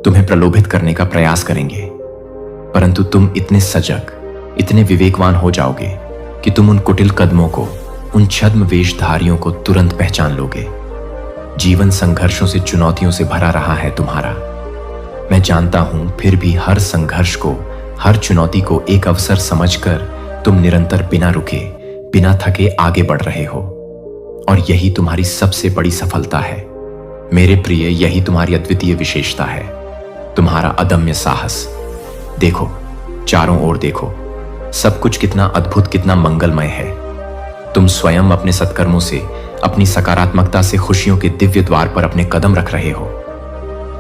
तुम्हें प्रलोभित करने का प्रयास करेंगे, परंतु तुम इतने सजग, इतने विवेकवान हो जाओगे कि तुम उन कुटिल कदमों को, उन छद्म वेशधारियों को तुरंत पहचान लोगे। जीवन संघर्षों से, चुनौतियों से भरा रहा है तुम्हारा, मैं जानता हूं, फिर भी हर संघर्ष को, हर चुनौती को एक अवसर समझकर तुम निरंतर बिना रुके, बिना थके आगे बढ़ रहे हो और यही तुम्हारी सबसे बड़ी सफलता है मेरे प्रिय। यही तुम्हारी अद्वितीय विशेषता है, तुम्हारा अदम्य साहस। देखो, चारों ओर देखो, सब कुछ कितना अद्भुत, कितना मंगलमय है। तुम स्वयं अपने सत्कर्मों से, अपनी सकारात्मकता से खुशियों के दिव्य द्वार पर अपने कदम रख रहे हो।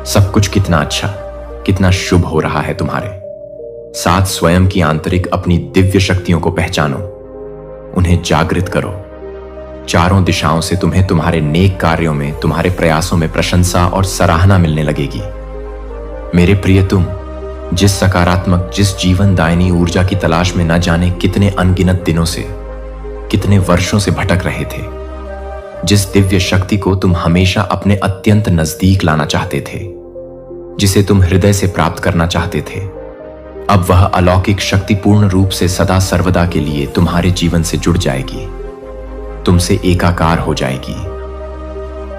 सब कुछ कितना अच्छा, कितना शुभ हो रहा है तुम्हारे साथ। स्वयं की आंतरिक अपनी दिव्य शक्तियों को पहचानो, उन्हें जागृत करो। चारों दिशाओं से तुम्हें तुम्हारे नेक कार्यों में, तुम्हारे प्रयासों में प्रशंसा और सराहना मिलने लगेगी। मेरे प्रिय, तुम जिस सकारात्मक, जिस जीवनदायिनी ऊर्जा की तलाश में न जाने कितने अनगिनत दिनों से, कितने वर्षों से भटक रहे थे, जिस दिव्य शक्ति को तुम हमेशा अपने अत्यंत नजदीक लाना चाहते थे, जिसे तुम हृदय से प्राप्त करना चाहते थे, अब वह अलौकिक शक्ति पूर्ण रूप से सदा सर्वदा के लिए तुम्हारे जीवन से जुड़ जाएगी, तुमसे एकाकार हो जाएगी।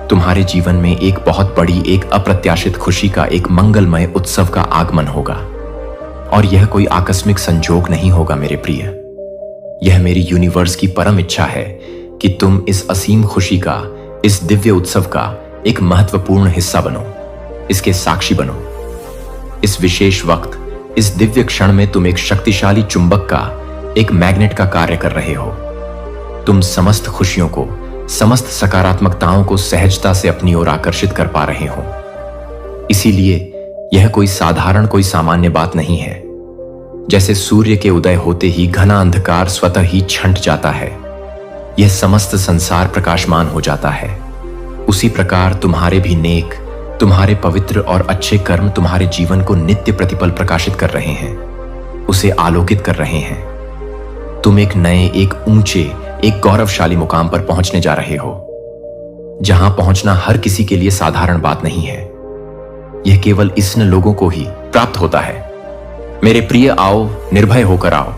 तुम्हारे जीवन में एक बहुत बड़ी, एक अप्रत्याशित खुशी का, एक मंगलमय उत्सव का आगमन होगा और यह कोई आकस्मिक संजोग नहीं होगा मेरे प्रिय। यह मेरी यूनिवर्स की परम इच्छा है कि तुम इस असीम खुशी का, इस दिव्य उत्सव का एक महत्वपूर्ण हिस्सा बनो, इसके साक्षी बनो। इस विशेष वक्त, इस दिव्य क्षण में तुम एक शक्तिशाली चुंबक का, एक मैग्नेट का कार्य कर रहे हो। तुम समस्त खुशियों को, समस्त सकारात्मकताओं को सहजता से अपनी ओर आकर्षित कर पा रहे हो। इसीलिए यह कोई साधारण, कोई सामान्य बात नहीं है। जैसे सूर्य के उदय होते ही घना अंधकार स्वतः ही छंट जाता है, यह समस्त संसार प्रकाशमान हो जाता है, उसी प्रकार तुम्हारे भी नेक, तुम्हारे पवित्र और अच्छे कर्म तुम्हारे जीवन को नित्य प्रतिपल प्रकाशित कर रहे हैं, उसे आलोकित कर रहे हैं। तुम एक नए, एक ऊंचे, एक गौरवशाली मुकाम पर पहुंचने जा रहे हो, जहां पहुंचना हर किसी के लिए साधारण बात नहीं है। यह केवल इष्ण लोगों को ही प्राप्त होता है। मेरे प्रिय, आओ, निर्भय होकर आओ।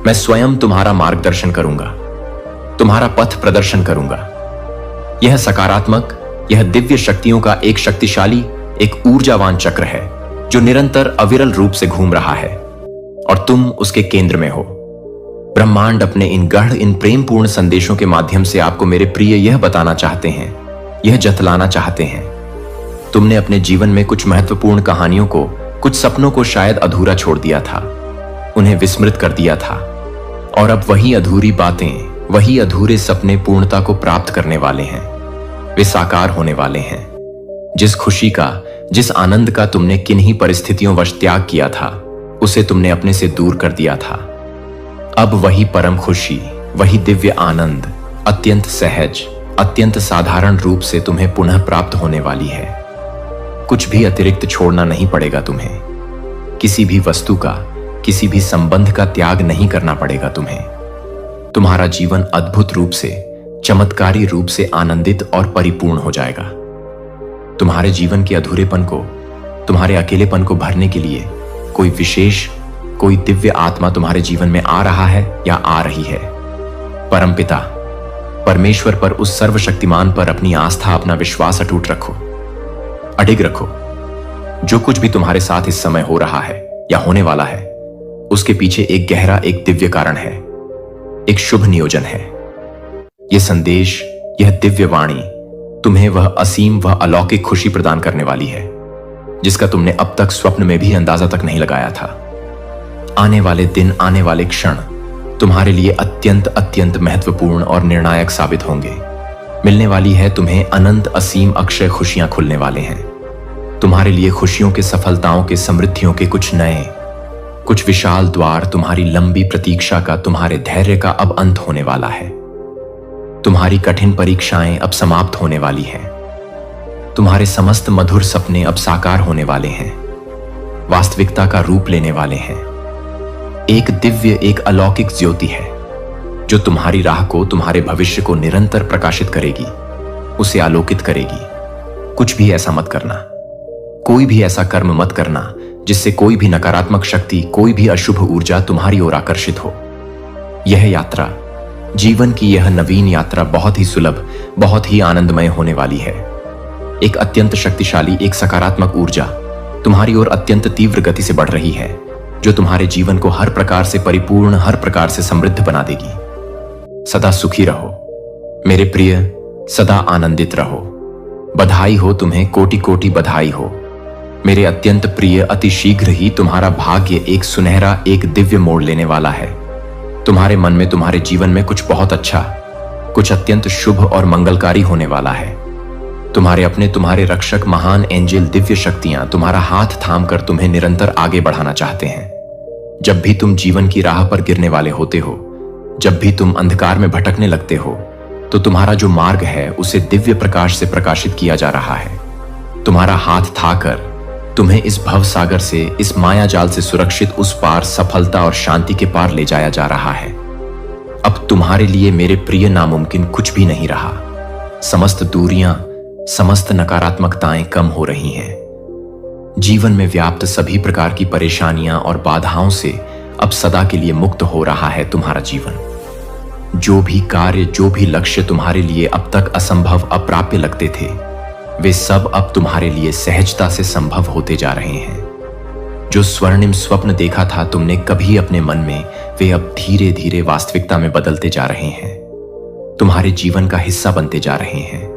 मैं स्वयं तुम्हारा मार्गदर्शन करूंगा, तुम्हारा पथ प्रदर्शन करूंगा। यह सकारात्मक, यह दिव्य शक्तियों का एक शक्तिशाली, एक ऊर्जावान चक्र है जो निरंतर अविरल रूप से घूम रहा है और तुम उसके केंद्र में हो। ब्रह्मांड अपने इन गढ़, इन प्रेमपूर्ण संदेशों के माध्यम से आपको मेरे प्रिय यह बताना चाहते हैं, यह जतलाना चाहते हैं। तुमने अपने जीवन में कुछ महत्वपूर्ण कहानियों को, कुछ सपनों को शायद अधूरा छोड़ दिया था, उन्हें विस्मृत कर दिया था और अब वही अधूरी बातें, वही अधूरे सपने पूर्णता को प्राप्त करने वाले हैं। वे साकार होने वाले हैं। जिस खुशी का, जिस आनंद का तुमने किन्हीं परिस्थितियों वश त्याग किया था, उसे तुमने अपने से दूर कर दिया था। अब वही परम खुशी, वही दिव्य आनंद अत्यंत सहज, अत्यंत साधारण रूप से तुम्हें पुनः प्राप्त होने वाली है। कुछ भी अतिरिक्त छोड़ना नहीं पड़ेगा तुम्हें। किसी भी वस्तु का, किसी भी संबंध का त्याग नहीं करना पड़ेगा तुम्हें। तुम्हारा जीवन अद्भुत रूप से, चमत्कारी रूप से आनंदित और परिपूर्ण हो जाएगा। तुम्हारे जीवन के अधूरेपन को, तुम्हारे अकेलेपन को भरने के लिए कोई विशेष, कोई दिव्य आत्मा तुम्हारे जीवन में आ रहा है या आ रही है। परमपिता, परमेश्वर पर, उस सर्वशक्तिमान पर अपनी आस्था, अपना विश्वास अटूट रखो, अडिग रखो। जो कुछ भी तुम्हारे साथ इस समय हो रहा है या होने वाला है, उसके पीछे एक गहरा, एक दिव्य कारण है, एक शुभ नियोजन है। यह संदेश, यह दिव्य वाणी तुम्हें वह असीम, वह अलौकिक खुशी प्रदान करने वाली है जिसका तुमने अब तक स्वप्न में भी अंदाजा तक नहीं लगाया था। आने वाले दिन, आने वाले क्षण तुम्हारे लिए अत्यंत अत्यंत महत्वपूर्ण और निर्णायक साबित होंगे। मिलने वाली है तुम्हें अनंत, असीम, अक्षय खुशियां खुलने वाले हैं। तुम्हारे लिए खुशियों के, सफलताओं के, समृद्धियों के कुछ नए, कुछ विशाल द्वार, तुम्हारी लंबी प्रतीक्षा का, तुम्हारे धैर्य का अब अंत होने वाला है। तुम्हारी कठिन परीक्षाएं अब समाप्त होने वाली हैं। तुम्हारे समस्त मधुर सपने अब साकार होने वाले हैं, वास्तविकता का रूप लेने वाले हैं। एक दिव्य, एक अलौकिक ज्योति है जो तुम्हारी राह को, तुम्हारे भविष्य को निरंतर प्रकाशित करेगी, उसे आलोकित करेगी। कुछ भी ऐसा मत करना, कोई भी ऐसा कर्म मत करना जिससे कोई भी नकारात्मक शक्ति, कोई भी अशुभ ऊर्जा तुम्हारी ओर आकर्षित हो। यह यात्रा, जीवन की यह नवीन यात्रा बहुत ही सुलभ, बहुत ही आनंदमय होने वाली है। एक अत्यंत शक्तिशाली, एक सकारात्मक ऊर्जा तुम्हारी ओर अत्यंत तीव्र गति से बढ़ रही है जो तुम्हारे जीवन को हर प्रकार से परिपूर्ण, हर प्रकार से समृद्ध बना देगी। सदा सुखी रहो मेरे प्रिय, सदा आनंदित रहो। बधाई हो तुम्हें, कोटि कोटि बधाई हो मेरे अत्यंत प्रिय। अति शीघ्र ही तुम्हारा भाग्य एक सुनहरा, एक दिव्य मोड़ लेने वाला है। तुम्हारे मन में, तुम्हारे जीवन में कुछ बहुत अच्छा, कुछ अत्यंत शुभ और मंगलकारी होने वाला है। तुम्हारे अपने, तुम्हारे रक्षक, महान एंजेल, दिव्य शक्तियां तुम्हारा हाथ थामकर तुम्हें निरंतर आगे बढ़ाना चाहते हैं। जब भी तुम जीवन की राह पर गिरने वाले होते हो, जब भी तुम अंधकार में भटकने लगते हो, तो तुम्हारा जो मार्ग है उसे दिव्य प्रकाश से प्रकाशित किया जा रहा है। तुम्हारा हाथ थाकर तुम्हें इस भव सागर से, इस माया जाल से सुरक्षित उस पार, सफलता और शांति के पार ले जाया जा रहा है। अब तुम्हारे लिए मेरे प्रिय नामुमकिन कुछ भी नहीं रहा। समस्त दूरियां, समस्त नकारात्मकताएं कम हो रही हैं। जीवन में व्याप्त सभी प्रकार की परेशानियां और बाधाओं से अब सदा के लिए मुक्त हो रहा है तुम्हारा जीवन। जो भी कार्य, जो भी लक्ष्य तुम्हारे लिए अब तक असंभव, अप्राप्य लगते थे, वे सब अब तुम्हारे लिए सहजता से संभव होते जा रहे हैं। जो स्वर्णिम स्वप्न देखा था तुमने कभी अपने मन में, वे अब धीरे धीरे वास्तविकता में बदलते जा रहे हैं, तुम्हारे जीवन का हिस्सा बनते जा रहे हैं।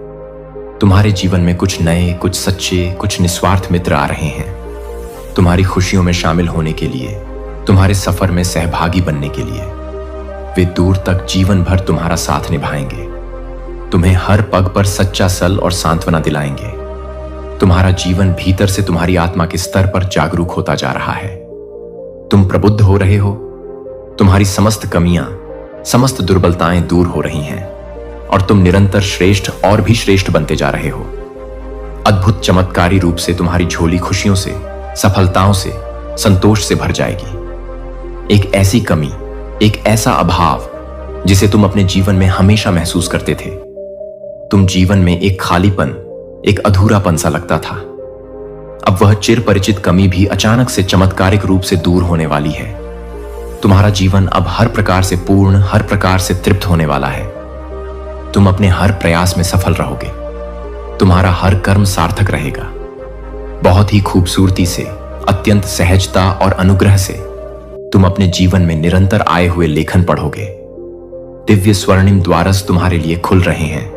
तुम्हारे जीवन में कुछ नए, कुछ सच्चे, कुछ निस्वार्थ मित्र आ रहे हैं तुम्हारी खुशियों में शामिल होने के लिए, तुम्हारे सफर में सहभागी बनने के लिए। वे दूर तक जीवन भर तुम्हारा साथ निभाएंगे, तुम्हें हर पग पर सच्चा सल और सांत्वना दिलाएंगे। तुम्हारा जीवन भीतर से, तुम्हारी आत्मा के स्तर पर जागरूक होता जा रहा है। तुम प्रबुद्ध हो रहे हो, तुम्हारी समस्त कमियां, समस्त दुर्बलताएं दूर हो रही हैं और तुम निरंतर श्रेष्ठ और भी श्रेष्ठ बनते जा रहे हो। अद्भुत चमत्कारी रूप से तुम्हारी झोली खुशियों से, सफलताओं से, संतोष से भर जाएगी। एक ऐसी कमी, एक ऐसा अभाव जिसे तुम अपने जीवन में हमेशा महसूस करते थे। तुम जीवन में एक खालीपन, एक अधूरापन सा लगता था। अब वह चिर परिचित कमी भी अचानक से चमत्कारिक रूप से दूर होने वाली है। तुम्हारा जीवन अब हर प्रकार से पूर्ण, हर प्रकार से तृप्त होने वाला है। तुम अपने हर प्रयास में सफल रहोगे, तुम्हारा हर कर्म सार्थक रहेगा। बहुत ही खूबसूरती से, अत्यंत सहजता और अनुग्रह से तुम अपने जीवन में निरंतर आए हुए लेखन पढ़ोगे। दिव्य स्वर्णिम द्वारस तुम्हारे लिए खुल रहे हैं।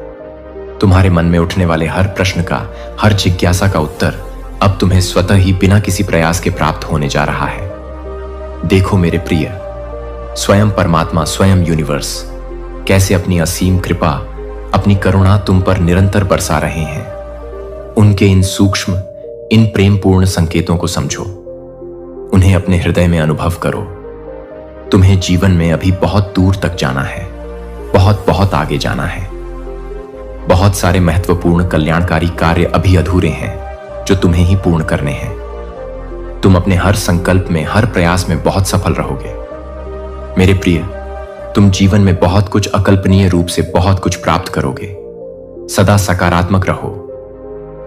तुम्हारे मन में उठने वाले हर प्रश्न का, हर जिज्ञासा का उत्तर अब तुम्हें स्वतः ही बिना किसी प्रयास के प्राप्त होने जा रहा है। देखो मेरे प्रिय, स्वयं परमात्मा, स्वयं यूनिवर्स कैसे अपनी असीम कृपा, अपनी करुणा तुम पर निरंतर बरसा रहे हैं। उनके इन सूक्ष्म, इन प्रेमपूर्ण संकेतों को समझो, उन्हें अपने हृदय में अनुभव करो। तुम्हें जीवन में अभी बहुत दूर तक जाना है, बहुत बहुत आगे जाना है। बहुत सारे महत्वपूर्ण कल्याणकारी कार्य अभी अधूरे हैं जो तुम्हें ही पूर्ण करने हैं। तुम अपने हर संकल्प में, हर प्रयास में बहुत सफल रहोगे। मेरे प्रिय, तुम जीवन में बहुत कुछ, अकल्पनीय रूप से बहुत कुछ प्राप्त करोगे। सदा सकारात्मक रहो,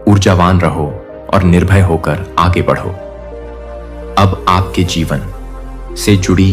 ऊर्जावान रहो और निर्भय होकर आगे बढ़ो। अब आपके जीवन से जुड़ी